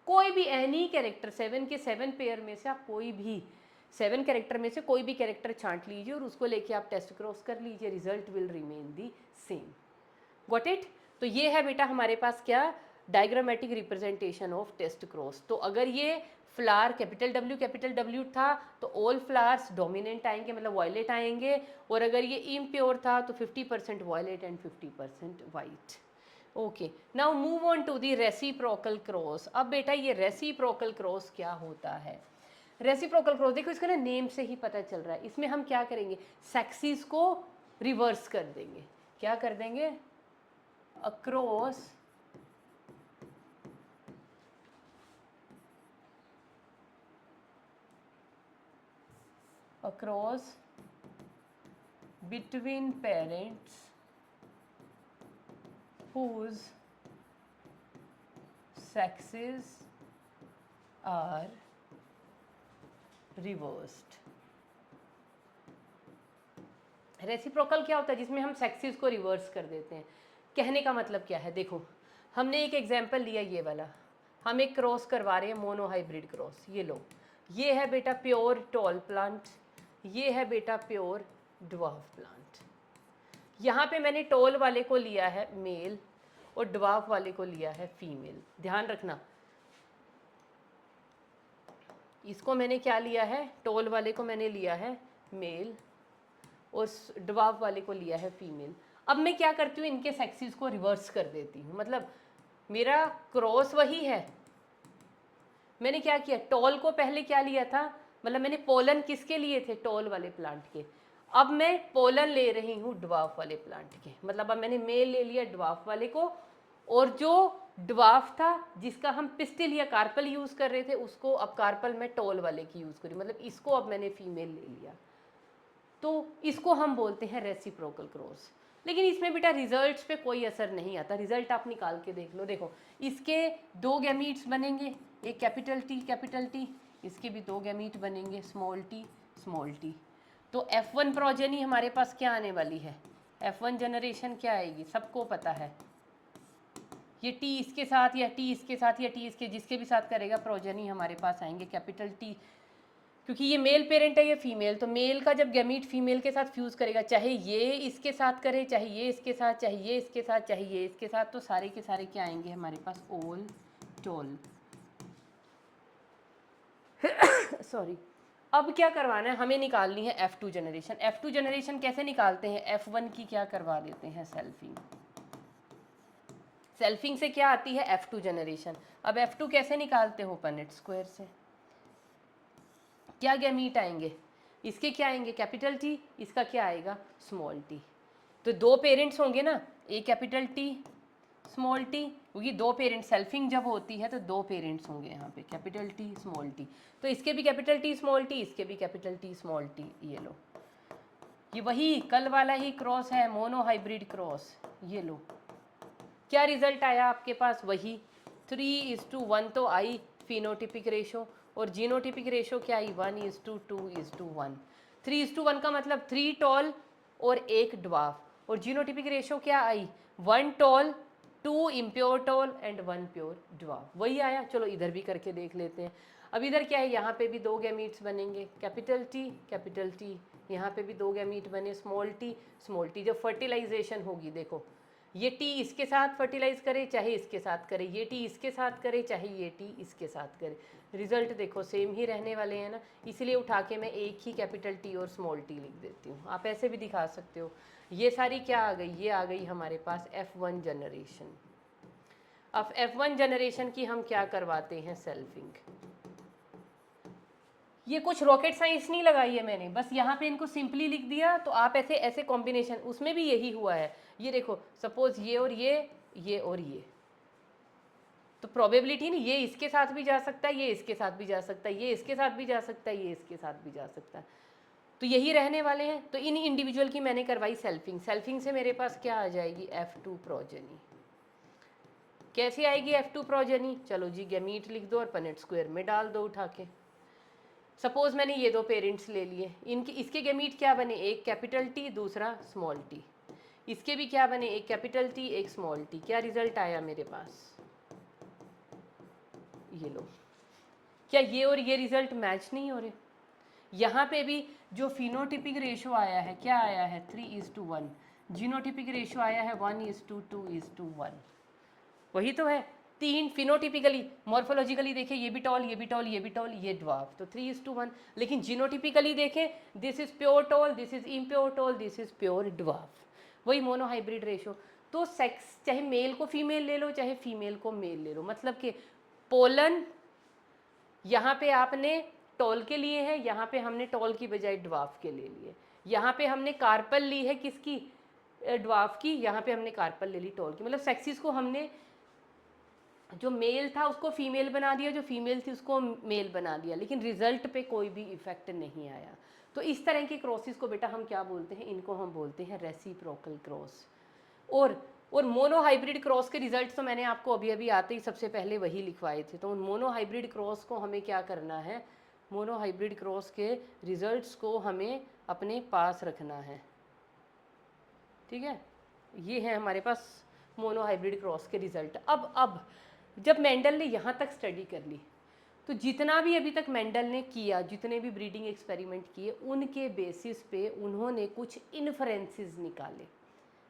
कोई भी एनी कैरेक्टर, 7 के 7 पेयर में से आप कोई भी 7 कैरेक्टर में से कोई भी कैरेक्टर छांट लीजिए और उसको लेके आप टेस्ट क्रॉस कर लीजिए, result will remain the same. Got it? तो ये है बेटा हमारे पास क्या, diagrammatic representation of test cross. तो अगर ये फ्लावर कैपिटल डब्ल्यू था तो ऑल फ्लावर्स डोमिनेंट आएंगे, मतलब वॉयलेट आएंगे, और अगर ये इम्प्योर था तो 50% violet and 50% white. Okay, now move on to the reciprocal cross. अब बेटा ये रेसिप्रोकल क्रॉस क्या होता है? रेसिप्रोकल क्रॉस देखो इसका ना नेम से ही पता चल रहा है, इसमें हम क्या करेंगे, सेक्सिस को रिवर्स कर देंगे। क्या कर देंगे? Across between parents whose sexes are reversed। Reciprocal क्या होता है? जिसमें हम सेक्सेस को रिवर्स कर देते हैं। कहने का मतलब क्या है, देखो हमने एक एग्जाम्पल लिया ये वाला, हम एक क्रॉस करवा रहे हैं, मोनोहाइब्रिड क्रॉस। ये लो, ये है बेटा प्योर टॉल प्लांट, ये है बेटा प्योर ड्वार्फ प्लांट। यहाँ पे मैंने टॉल वाले को लिया है मेल और ड्वार्फ वाले को लिया है फीमेल। ध्यान रखना, इसको मैंने क्या लिया है, टॉल वाले को मैंने लिया है मेल और ड्वार्फ वाले को लिया है फीमेल। अब मैं क्या करती हूँ, इनके सेक्सेस को रिवर्स कर देती हूँ, मतलब मेरा क्रॉस वही है। मैंने क्या किया, टॉल को पहले क्या लिया था, मतलब मैंने पोलन किसके लिए थे, टॉल वाले प्लांट के। अब मैं पोलन ले रही हूँ ड्वार्फ वाले प्लांट के, मतलब अब मैंने मेल ले लिया ड्वार्फ वाले को, और जो ड्वार्फ था जिसका हम पिस्टिल या कार्पल यूज़ कर रहे थे उसको अब कार्पल में टॉल वाले की यूज़ करी, मतलब इसको अब मैंने फीमेल ले लिया। तो इसको हम बोलते हैं रेसिप्रोकल क्रॉस। लेकिन इसमें बेटा रिजल्ट्स पे कोई असर नहीं आता, रिजल्ट आप निकाल के देख लो। देखो इसके 2 गैमीट्स बनेंगे, एक कैपिटल टी, इसके भी 2 गैमीट बनेंगे स्मॉल टी। तो F1 प्रोजेनी हमारे पास क्या आने वाली है, F1 जनरेशन क्या आएगी, सबको पता है। ये टी इसके साथ या टी इसके साथ या टी इसके, जिसके भी साथ करेगा प्रोजेनी हमारे पास आएंगे कैपिटल टी। क्योंकि ये मेल पेरेंट है, ये फीमेल, तो मेल का जब गैमीट फीमेल के साथ फ्यूज़ करेगा, चाहे ये इसके साथ करे, चाहे ये इसके साथ, चाहे ये इसके साथ, चाहे ये इसके साथ, तो सारे के सारे क्या आएंगे हमारे पास, ओल टोल। सॉरी। अब क्या करवाना है, हमें निकालनी है F2 जनरेशन। F2 जनरेशन कैसे निकालते हैं, F1 की क्या करवा देते हैं, सेल्फिंग। सेल्फिंग से क्या आती है, F2 जनरेशन। अब F2 कैसे निकालते हो, पनेट स्क्वायर से। क्या गैमीट आएंगे, इसके क्या आएंगे कैपिटल टी, इसका क्या आएगा स्मॉल टी। तो 2 पेरेंट्स होंगे ना, एक कैपिटल टी स्मॉल टी, क्योंकि 2 पेरेंट्स सेल्फिंग जब होती है तो 2 पेरेंट्स होंगे यहाँ पे, कैपिटल टी स्मॉल टी। तो इसके भी कैपिटल टी स्मॉल टी, इसके भी कैपिटल टी स्मॉल टी। ये लो, ये वही कल वाला ही क्रॉस है, मोनोहाइब्रिड क्रॉस। ये लो, क्या रिजल्ट आया आपके पास, वही 3:1 तो आई फिनोटिपिक रेशो, और जीनोटिपिक रेशो क्या आई, 1:2:1। 3:1 का मतलब 3 टॉल और 1 ड्वार्फ, और जीनोटिपिक रेशो क्या आई, 1 tall 2 impure tall and 1 pure dwarf. वही आया। चलो इधर भी करके देख लेते हैं। अब इधर क्या है, यहाँ पे भी 2 गैमीट्स बनेंगे, कैपिटल टी, यहाँ पे भी 2 गैमीट बने स्मॉल टी। जब फर्टिलाइजेशन होगी, देखो ये टी इसके साथ फर्टिलाइज करे चाहे इसके साथ करे, ये टी इसके साथ करे चाहे ये टी इसके साथ करे, रिजल्ट देखो सेम ही रहने वाले हैं ना। इसलिए उठा के मैं एक ही कैपिटल टी और स्मॉल टी लिख देती हूँ। आप ऐसे भी दिखा सकते हो। ये सारी क्या आ गई, ये आ गई हमारे पास F1 जनरेशन। अब F1 जनरेशन की हम क्या करवाते हैं, सेल्फिंग। ये कुछ रॉकेट साइंस नहीं लगाई है मैंने, बस यहाँ पे इनको सिंपली लिख दिया। तो आप ऐसे ऐसे कॉम्बिनेशन, उसमें भी यही हुआ है। ये देखो सपोज ये और ये और ये, तो प्रोबेबिलिटी नहीं, ये इसके साथ भी जा सकता है, ये इसके साथ भी जा सकता है, ये इसके साथ भी जा सकता है, ये इसके साथ भी जा सकता है, तो यही रहने वाले हैं। तो इन इंडिविजुअल की मैंने करवाई सेल्फिंग से मेरे पास क्या आ जाएगी, F2 प्रोजेनी। कैसे आएगी F2 प्रोजेनी, चलो जी गैमीट लिख दो और पनेट स्क्वायर में डाल दो उठा के। सपोज मैंने ये 2 पेरेंट्स ले लिए, इनके इसके गैमीट क्या बने, एक कैपिटल टी दूसरा स्मॉल टी। इसके भी क्या बने, एक कैपिटल टी एक स्मॉल टी। क्या रिजल्ट आया मेरे पास, ये लो। क्या ये और ये रिजल्ट मैच नहीं हो रहे, यहाँ पे भी जो फिनोटिपिक रेशो आया है क्या आया है 3:1, जीनोटिपिक रेशो आया है 1:2:1। वही तो है, तीन फिनोटिपिकली मॉर्फोलॉजिकली देखें ये भी टॉल ये भी टॉल ये भी टॉल ये ड्वार्फ, तो 3:1। लेकिन जीनोटिपिकली देखें this is pure tall this is impure tall this is pure dwarf, वही मोनोहाइब्रिड रेशो। तो सेक्स चाहे मेल को फीमेल ले लो चाहे फीमेल को मेल ले लो, मतलब कि पोलन यहाँ पे आपने टॉल के लिए है, यहाँ पे हमने टॉल की बजाय ड्वार्फ के ले लिए, यहाँ पे हमने कार्पल ली है किसकी ड्वार्फ की, यहाँ पे हमने कार्पल ले ली टॉल की, मतलब सेक्सिस को हमने जो मेल था उसको फीमेल बना दिया, जो फीमेल थी उसको मेल बना दिया, लेकिन रिजल्ट पे कोई भी इफेक्ट नहीं आया। तो इस तरह के क्रॉसेस को बेटा हम क्या बोलते हैं, इनको हम बोलते हैं रेसिप्रोकल क्रॉस। और मोनोहाइब्रिड क्रॉस के रिजल्ट तो मैंने आपको अभी अभी आते ही सबसे पहले वही लिखवाए थे। तो उन मोनोहाइब्रिड क्रॉस को हमें क्या करना है, मोनोहाइब्रिड क्रॉस के रिजल्ट्स को हमें अपने पास रखना है, ठीक है। ये है हमारे पास मोनोहाइब्रिड क्रॉस के रिजल्ट। अब जब मेंडल ने यहाँ तक स्टडी कर ली तो जितना भी अभी तक मेंडल ने किया, जितने भी ब्रीडिंग एक्सपेरिमेंट किए, उनके बेसिस पे उन्होंने कुछ इन्फरेंसेस निकाले,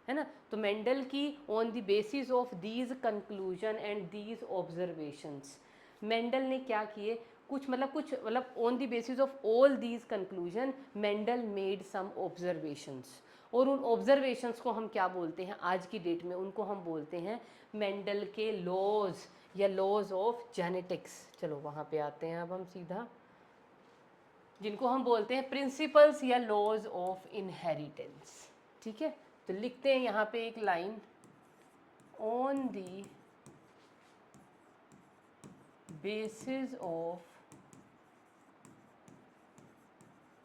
है ना। तो मेंडल की on the basis of these conclusion and these observations, Mendel ने क्या किए, कुछ मतलब on the basis of all these conclusion Mendel made some observations, और उन ऑब्जर्वेशंस को हम क्या बोलते हैं आज की डेट में, उनको हम बोलते हैं मेंडल के लॉज या लॉज ऑफ जेनेटिक्स। चलो वहाँ पे आते हैं अब हम सीधा, जिनको हम बोलते हैं प्रिंसिपल्स या लॉज ऑफ इनहेरिटेंस, ठीक है। तो लिखते हैं यहाँ पे एक line, on the basis of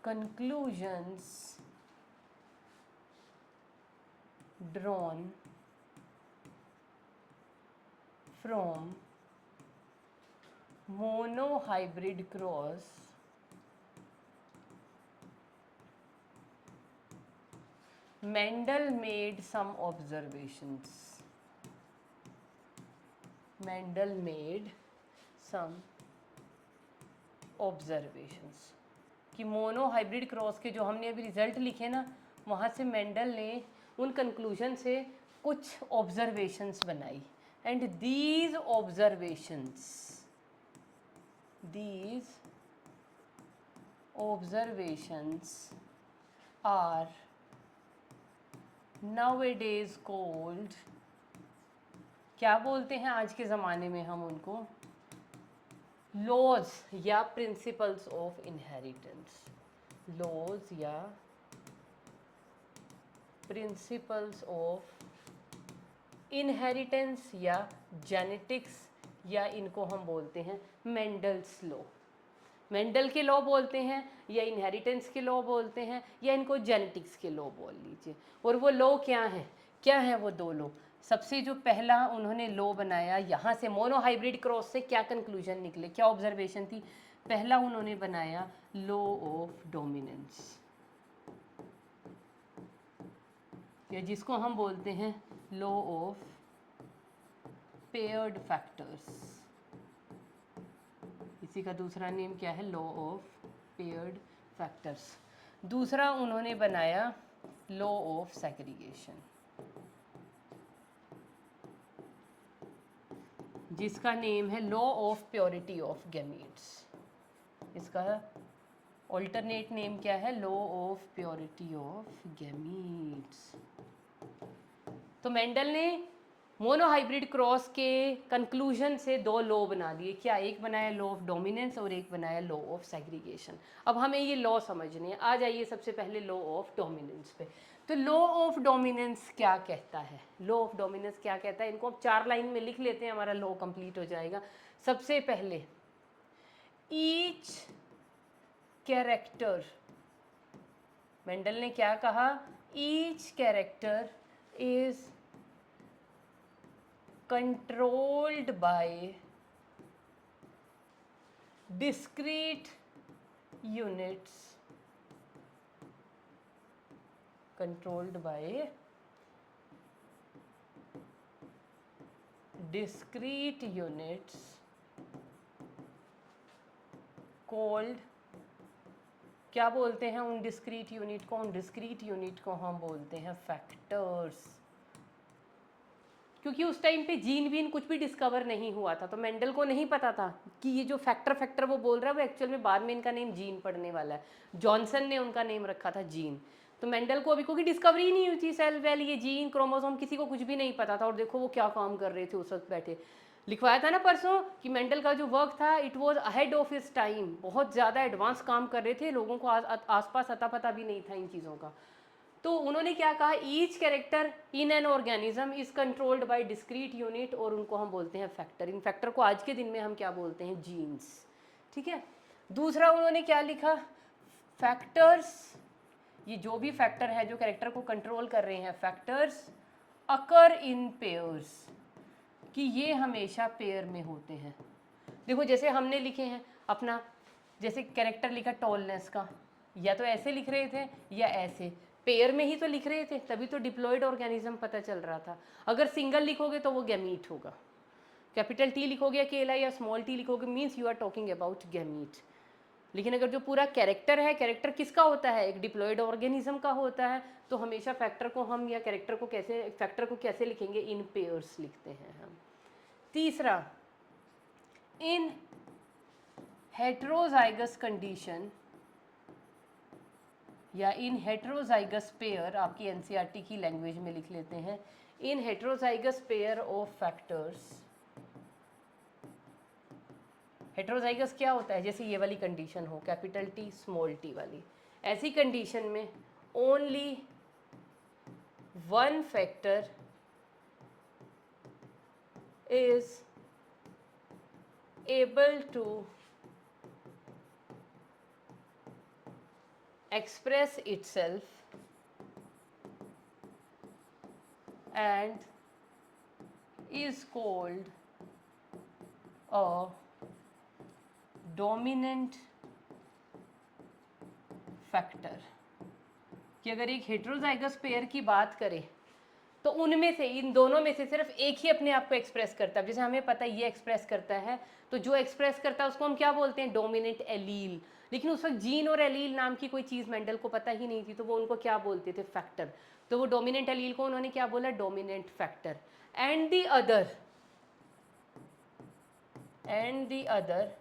conclusions drawn from monohybrid cross Mendel made some observations. Mendel made some observations कि मोनोहाइब्रिड क्रॉस के जो हमने अभी रिजल्ट लिखे ना, वहाँ से मेंडल ने उन कंक्लूजन से कुछ ऑब्जर्वेशंस बनाई, and these observations are nowadays called, क्या बोलते हैं आज के ज़माने में हम उनको, लॉज या प्रिंसिपल्स ऑफ इनहेरिटेंस, लॉज या प्रिंसिपल्स ऑफ इनहेरिटेंस या जेनेटिक्स, या इनको हम बोलते हैं मेंडल्स लॉ। मेंडल के लॉ बोलते हैं या इनहेरिटेंस के लॉ बोलते हैं या इनको जेनेटिक्स के लॉ बोल लीजिए। और वो लॉ क्या है वो दो लॉ, सबसे जो पहला उन्होंने लॉ बनाया, यहाँ से मोनोहाइब्रिड क्रॉस से क्या कंक्लूजन निकले, क्या ऑब्जर्वेशन थी, पहला उन्होंने बनाया लॉ ऑफ डोमिनेंस, या जिसको हम बोलते हैं लॉ ऑफ पेयर्ड फैक्टर्स, इसी का दूसरा नेम क्या है, लॉ ऑफ पेयर्ड फैक्टर्स। दूसरा उन्होंने बनाया लॉ ऑफ सेग्रीगेशन, जिसका नेम है law of purity of gametes, इसका ऑल्टरनेट नेम क्या है, law of purity of gametes. तो मेंडल ने मोनोहाइब्रिड क्रॉस के कंक्लूजन से दो लॉ बना दिए, क्या, एक बनाया लॉ ऑफ डोमिनेंस और एक बनाया लॉ ऑफ सेग्रीगेशन। अब हमें ये लॉ समझने हैं, आ जाइए सबसे पहले लॉ ऑफ डोमिनेंस पे। तो लॉ ऑफ डोमिनेंस क्या कहता है, लॉ ऑफ डोमिनेंस क्या कहता है, इनको हम 4 लाइन में लिख लेते हैं, हमारा लॉ कंप्लीट हो जाएगा। सबसे पहले ईच कैरेक्टर, मेंडल ने क्या कहा, each character is controlled by discrete units, controlled by discrete units called क्या बोलते हैं उन डिस्क्रीट यूनिट को? उन डिस्क्रीट यूनिट को हम बोलते हैं फैक्टर्स। क्योंकि उस टाइम पे जीन वीन कुछ भी डिस्कवर नहीं हुआ था, तो मेंडल को नहीं पता था कि ये जो फैक्टर फैक्टर वो बोल रहा है वो एक्चुअल में बाद में इनका नेम जीन पड़ने वाला है। जॉनसन ने उनका नेम रखा था जीन। तो मेंडल को अभी क्योंकि डिस्कवरी ही नहीं हुई थी, सेल वेल ये जीन क्रोमोसोम किसी को कुछ भी नहीं पता था। और देखो वो क्या काम कर रहे थे उस वक्त बैठे। लिखवाया था ना परसों कि मेंडल का जो वर्क था it was ahead of his time, बहुत ज़्यादा एडवांस काम कर रहे थे, लोगों को आसपास अता पता भी नहीं था इन चीज़ों का। तो उन्होंने क्या कहा, each character in an organism is controlled by discrete unit, और उनको हम बोलते हैं फैक्टर। इन फैक्टर को आज के दिन में हम क्या बोलते हैं? जीन्स। ठीक है। दूसरा उन्होंने क्या लिखा, फैक्टर्स, ये जो भी फैक्टर है जो कैरेक्टर को कंट्रोल कर रहे हैं, फैक्टर्स अकर इन पेयर्स, कि ये हमेशा पेयर में होते हैं। देखो जैसे हमने लिखे हैं अपना, जैसे कैरेक्टर लिखा टॉलनेस का, या तो ऐसे लिख रहे थे या ऐसे, पेयर में ही तो लिख रहे थे, तभी तो डिप्लॉयड ऑर्गेनिज्म पता चल रहा था। अगर सिंगल लिखोगे तो वो गैमीट होगा, कैपिटल टी लिखोगे अकेला या स्मॉल टी लिखोगे means you are talking about gamete. लेकिन अगर जो पूरा कैरेक्टर है, कैरेक्टर किसका होता है? एक डिप्लॉयड ऑर्गेनिज्म का होता है, तो हमेशा फैक्टर को हम या कैरेक्टर को कैसे, फैक्टर को कैसे लिखेंगे? इन पेयर्स लिखते हैं हम। तीसरा, इन हेट्रोजाइगस कंडीशन या इन हेट्रोजाइगस पेयर, आपकी एनसीईआरटी की लैंग्वेज में लिख लेते हैं, इन heterozygous pair of factors. Heterozygous क्या होता है? जैसे ये वाली कंडीशन हो, कैपिटल टी स्मॉल टी वाली, ऐसी कंडीशन में only one factor is able to express itself and is called a dominant factor। कि अगर एक हेट्रोजाइगस पेयर की बात करें तो उनमें से, इन दोनों में से सिर्फ एक ही अपने आप को एक्सप्रेस करता है। जैसे हमें पता है ये एक्सप्रेस करता है, तो जो एक्सप्रेस करता है उसको हम क्या बोलते हैं? Dominant allele. लेकिन उस वक्त जीन और एलील नाम की कोई चीज़ मेंडल को पता ही नहीं थी, तो वो उनको क्या बोलते थे? फैक्टर। तो वो डोमिनेंट एलील को उन्होंने क्या बोला? Dominant factor. And the other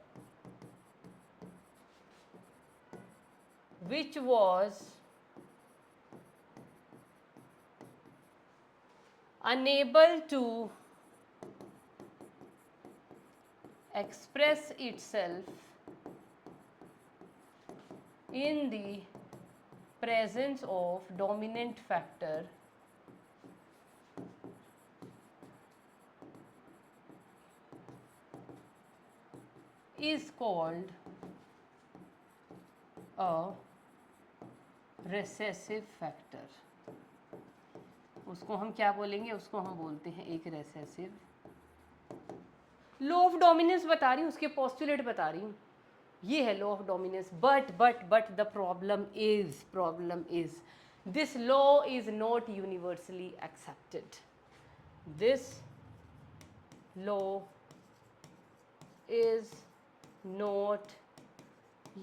which was unable to express itself in the presence of dominant factor is called a recessive factor। उसको हम क्या बोलेंगे? उसको हम बोलते हैं एक रेसेसिव। लॉ ऑफ डोमिनेंस बता रही हूँ, उसके पोस्टुलेट बता रही हूँ। ये है law of dominance. But the problem is this law is not universally accepted. This law is not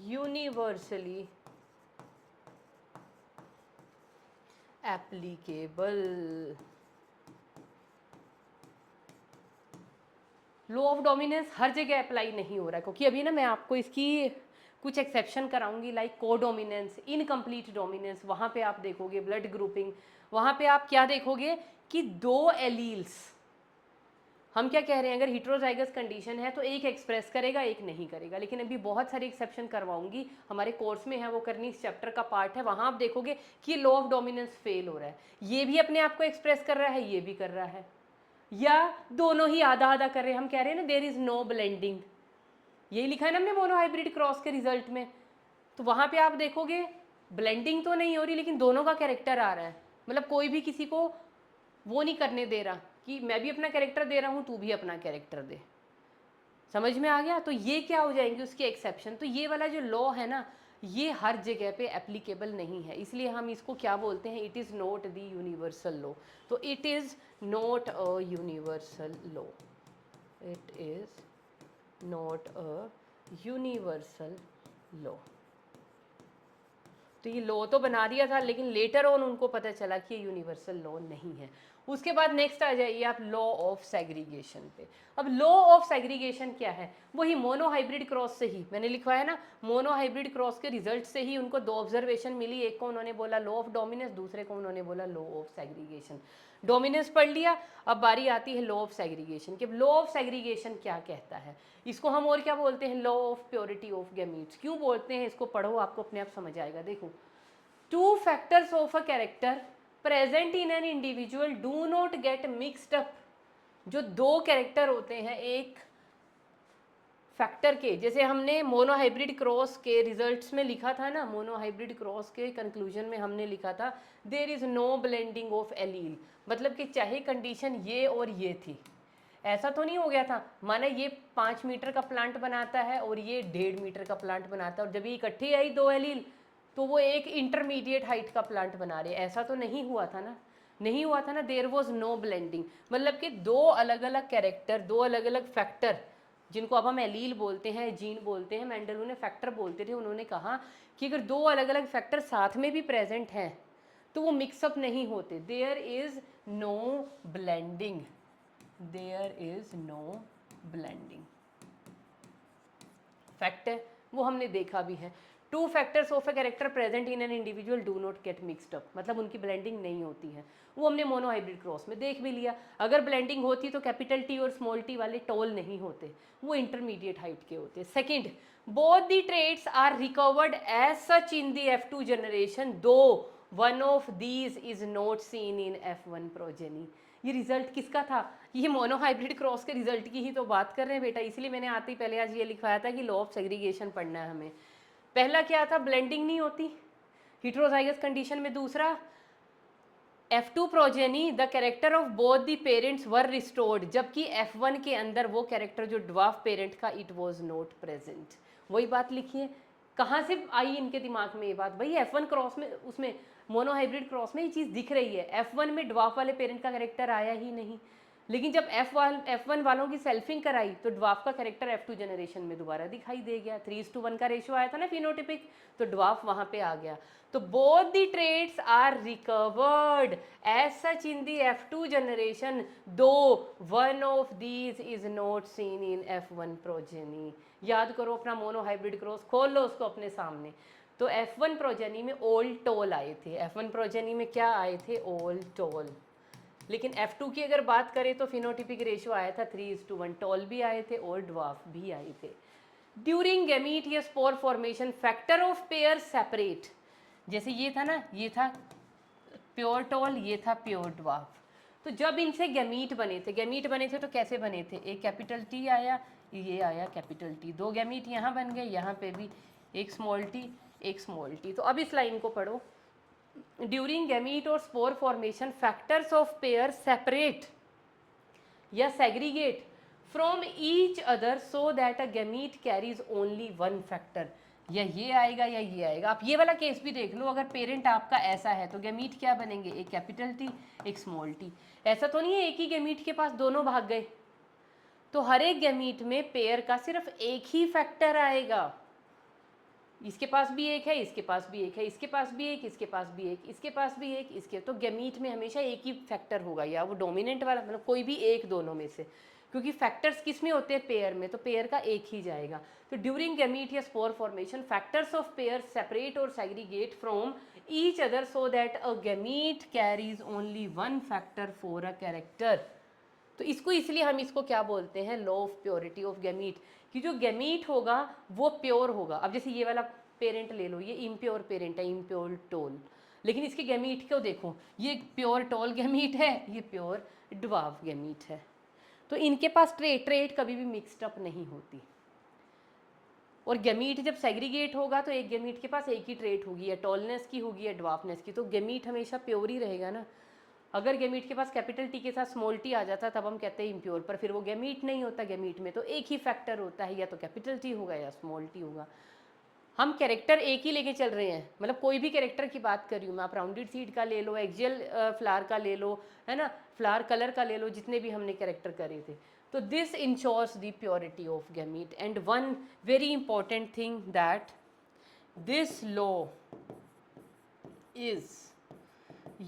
universally applicable. Law of dominance हर जगह अप्लाई नहीं हो रहा है, क्योंकि अभी ना मैं आपको इसकी कुछ एक्सेप्शन कराऊंगी, लाइक को डोमिनेंस, इनकम्प्लीट डोमिनेंस। वहाँ पे आप देखोगे ब्लड ग्रुपिंग, वहाँ पे आप क्या देखोगे कि दो एलील्स, हम क्या कह रहे हैं, अगर हिट्रोजाइगस कंडीशन है तो एक एक्सप्रेस करेगा एक नहीं करेगा। लेकिन अभी बहुत सारी एक्सेप्शन करवाऊंगी, हमारे कोर्स में है, वो करनी इस चैप्टर का पार्ट है। वहाँ आप देखोगे कि लॉ ऑफ डोमिनेंस फेल हो रहा है, ये भी अपने आप को एक्सप्रेस कर रहा है, ये भी कर रहा है, या दोनों ही आधा आधा कर रहे हैं। हम कह रहे हैं ना देयर इज नो ब्लेंडिंग, यही लिखा है ना हमने मोनो हाइब्रिड क्रॉस के रिजल्ट में। तो वहाँ पे आप देखोगे ब्लेंडिंग तो नहीं हो रही, लेकिन दोनों का कैरेक्टर आ रहा है। मतलब कोई भी किसी को वो नहीं करने दे रहा कि मैं भी अपना कैरेक्टर दे रहा हूँ, तू भी अपना कैरेक्टर दे। समझ में आ गया? तो ये क्या हो जाएंगे उसकी एक्सेप्शन। तो ये वाला जो लॉ है ना, ये हर जगह पे एप्लीकेबल नहीं है, इसलिए हम इसको क्या बोलते हैं? It is not the universal law. तो it is not a universal law, it is not a universal law. तो ये लॉ तो बना दिया था, लेकिन लेटर ऑन उनको पता चला कि ये यूनिवर्सल लॉ नहीं है। उसके बाद नेक्स्ट आ जाइए आप लॉ ऑफ सेग्रीगेशन पे। अब लॉ ऑफ सेग्रीगेशन क्या है? वही मोनोहाइब्रिड क्रॉस से ही मैंने लिखवाया ना, मोनोहाइब्रिड क्रॉस के रिजल्ट से ही उनको दो ऑब्जर्वेशन मिली, एक को उन्होंने बोला लॉ ऑफ डोमिनेंस, दूसरे को उन्होंने बोला लॉ ऑफ सेग्रीगेशन। डोमिनेंस पढ़ लिया, अब बारी आती है लॉ ऑफ सेग्रीगेशन कि लॉ ऑफ सेग्रीगेशन क्या कहता है। इसको हम और क्या बोलते हैं? Law of purity of gametes. क्यों बोलते हैं इसको? पढ़ो, आपको अपने आप समझ आएगा। देखो, to factors of a character present in an individual do not get mixed up. जो दो कैरेक्टर होते हैं एक फैक्टर के, जैसे हमने मोनोहाइब्रिड क्रॉस के रिजल्ट्स में लिखा था ना, मोनोहाइब्रिड क्रॉस के कंक्लूजन में हमने लिखा था there is no blending of allele, मतलब कि चाहे कंडीशन ये और ये थी, ऐसा तो नहीं हो गया था माना ये 5 मीटर का प्लांट बनाता है और ये 1.5 मीटर का प्लांट बनाता है, और जब ये इकट्ठी आई दो एलील तो वो एक इंटरमीडिएट हाइट का प्लांट बना रहे, ऐसा तो नहीं हुआ था ना, नहीं हुआ था ना। देयर वॉज नो ब्लेंडिंग, मतलब कि दो अलग अलग कैरेक्टर, दो अलग अलग फैक्टर, जिनको अब हम एलील बोलते हैं, जीन बोलते हैं, मेंडल उन्हें फैक्टर बोलते थे, उन्होंने कहा कि अगर दो अलग अलग फैक्टर साथ में भी प्रेजेंट हैं तो वो मिक्सअप नहीं होते। There is no blending, there is no blending. Fact है, वो हमने देखा भी है। Two factors of a character present in an individual do not get mixed up, मतलब उनकी ब्लेंडिंग नहीं होती है, वो हमने मोनोहाइब्रिड क्रॉस में देख भी लिया। अगर ब्लेंडिंग होती तो कैपिटल टी और स्मॉल टी वाले टॉल नहीं होते, वो इंटरमीडिएट हाइट के होते। Second, both the traits are recovered as such in the F2 generation though one of these is not seen in F1 progeny. ये रिजल्ट किसका था? ये मोनोहाइब्रिड क्रॉस के रिजल्ट की ही तो बात कर रहे हैं बेटा, इसलिए मैंने आते ही पहले आज ये लिखवाया था कि लॉ ऑफ सेग्रीगेशन पढ़ना है हमें। पहला क्या था? ब्लेंडिंग नहीं होती हेटेरोजाइगस कंडीशन में। दूसरा, F2 progeny the character of both the parents were restored, जबकि F1 के अंदर वो कैरेक्टर जो ड्वार्फ पेरेंट का इट वाज नॉट प्रेजेंट। वही बात लिखिए, कहाँ से आई इनके दिमाग में ये बात? भाई F1 क्रॉस में, उसमें मोनोहाइब्रिड क्रॉस में ये चीज़ दिख रही है, F1 में ड्वार्फ वाले पेरेंट का कैरेक्टर आया ही नहीं, लेकिन जब F1 वालों की सेल्फिंग कराई तो ड्वार्फ का कैरेक्टर F2 जनरेशन में दोबारा दिखाई दे गया। 3:1 का रेशियो आया था ना फिनोटिपिक, तो ड्वार्फ वहाँ पे आ गया। तो both the traits are recovered as such in the F2 generation though one of these is not seen in F1 progeny. याद करो अपना मोनोहाइब्रिड क्रॉस, खोल लो उसको अपने सामने। तो F1 प्रोजेनी में ओल्ड टोल आए थे, F1 प्रोजेनी में क्या आए थे? Old toll. लेकिन F2 की अगर बात करें तो फिनोटिपिक रेशियो आया था 3:1, टॉल भी आए थे और ड्वार्फ भी आए थे। ड्यूरिंग गैमीट या spore formation factor of pair separate, जैसे ये था ना, ये था प्योर टॉल, ये था प्योर ड्वार्फ। तो जब इनसे गैमीट बने थे, गैमीट बने थे तो कैसे बने थे? एक कैपिटल टी आया, ये आया कैपिटल टी, दो गैमीट यहाँ बन गए, यहाँ पे भी एक स्मॉल टी एक स्मॉल टी। तो अब इस लाइन को पढ़ो, ड्यूरिंग गैमीट और spore formation factors of pair separate या segregate from each other so that a gamete carries only one factor. या ये आएगा या ये आएगा। आप ये वाला केस भी देख लो, अगर पेरेंट आपका ऐसा है तो गैमीट क्या बनेंगे? एक कैपिटल टी एक स्मॉल टी। ऐसा तो नहीं है एक ही गैमीट के पास दोनों भाग गए, तो हर एक गैमीट में पेयर का सिर्फ एक ही फैक्टर आएगा। इसके पास भी एक है, इसके पास भी एक है, इसके पास भी एक, इसके पास भी एक, इसके पास भी एक, इसके, तो गैमीट में हमेशा एक ही फैक्टर होगा, या वो डोमिनेंट वाला, मतलब कोई भी एक दोनों में से, क्योंकि फैक्टर्स किस में होते हैं? पेयर में, तो पेयर का एक ही जाएगा। तो ड्यूरिंग गैमीट या spore formation factors of pair separate और segregate from each other so that a gamete carries only one factor for a character. तो इसको इसलिए हम इसको क्या बोलते हैं? Law of purity of gamete, कि जो गैमीट होगा वो प्योर होगा। अब जैसे ये वाला पेरेंट ले लो, ये इम्प्योर पेरेंट है, इम्प्योर टोल, लेकिन इसके गैमीट को देखो, ये प्योर टोल गैमीट है, ये प्योर ड्वार्फ गैमीट है। तो इनके पास ट्रेट कभी भी मिक्सड अप नहीं होती। और गैमीट जब सेग्रीगेट होगा तो एक गैमीट के पास एक ही ट्रेट होगी, या टॉलनेस की होगी या ड्वार्फनेस की, तो गैमीट हमेशा प्योर ही रहेगा ना। अगर गैमीट के पास कैपिटल टी के साथ स्मॉल टी आ जाता तब हम कहते हैं इम्प्योर, पर फिर वो गैमीट नहीं होता। गैमीट में तो एक ही फैक्टर होता है, या तो कैपिटल टी होगा या स्मॉल टी होगा। हम कैरेक्टर एक ही लेके चल रहे हैं, मतलब कोई भी कैरेक्टर की बात कर रही हूँ मैं, आप राउंडेड सीड का ले लो, एक्सियल फ्लावर का ले लो, है ना, फ्लावर कलर का ले लो, जितने भी हमने कैरेक्टर करे थे। तो this ensures the purity of gamete. And one very important thing that this law is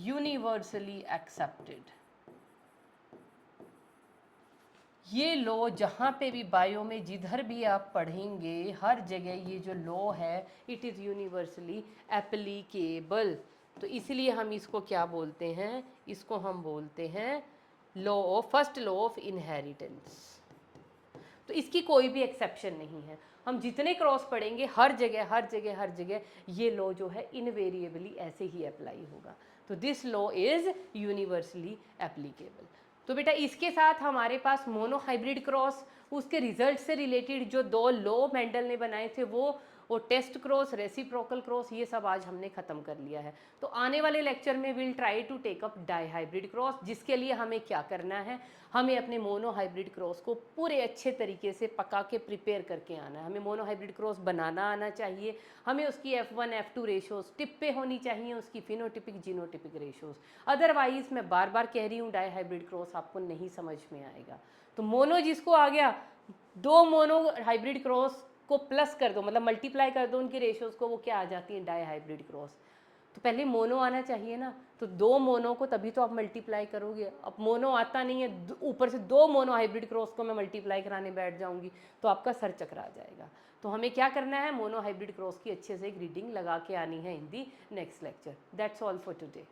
universally accepted. ये लॉ जहाँ पे भी बायो में जिधर भी आप पढ़ेंगे हर जगह ये जो लॉ है इट इज़ यूनिवर्सली एप्लीकेबल। तो इसलिए हम इसको क्या बोलते हैं, इसको हम बोलते हैं law of first law of inheritance. तो इसकी कोई भी एक्सेप्शन नहीं है। हम जितने क्रॉस पढ़ेंगे हर जगह हर जगह हर जगह ये लॉ जो है इनवेरिएबली ऐसे ही अप्लाई होगा। तो this law is universally applicable. तो बेटा इसके साथ हमारे पास मोनो हाइब्रिड क्रॉस, उसके रिजल्ट से रिलेटेड जो दो लॉ मेंडल ने बनाए थे वो टेस्ट क्रॉस, रेसिप्रोकल क्रॉस, ये सब आज हमने ख़त्म कर लिया है। तो आने वाले लेक्चर में will try to take up dihybrid cross, जिसके लिए हमें क्या करना है, हमें अपने मोनो हाइब्रिड क्रॉस को पूरे अच्छे तरीके से पका के प्रिपेयर करके आना है। हमें मोनो हाइब्रिड क्रॉस बनाना आना चाहिए, हमें उसकी F1 F2 रेशोज़ टिप पे होनी चाहिए, उसकी फिनोटिपिक जीनोटिपिक रेशोज़। अदरवाइज मैं बार बार कह रही हूँ डाई हाइब्रिड क्रॉस आपको नहीं समझ में आएगा। तो मोनो जिसको आ गया, दो मोनो हाइब्रिड क्रॉस को प्लस कर दो, मतलब मल्टीप्लाई कर दो उनकी रेशोज़ को, वो क्या आ जाती है डाई हाइब्रिड क्रॉस। तो पहले मोनो आना चाहिए ना, तो दो मोनो को तभी तो आप मल्टीप्लाई करोगे। अब मोनो आता नहीं है, ऊपर से दो मोनो हाइब्रिड क्रॉस को मैं मल्टीप्लाई कराने बैठ जाऊंगी तो आपका सर चकरा जाएगा। तो हमें क्या करना है, मोनो हाइब्रिड क्रॉस की अच्छे से एक रीडिंग लगा के आनी है in the next lecture. That's all for today.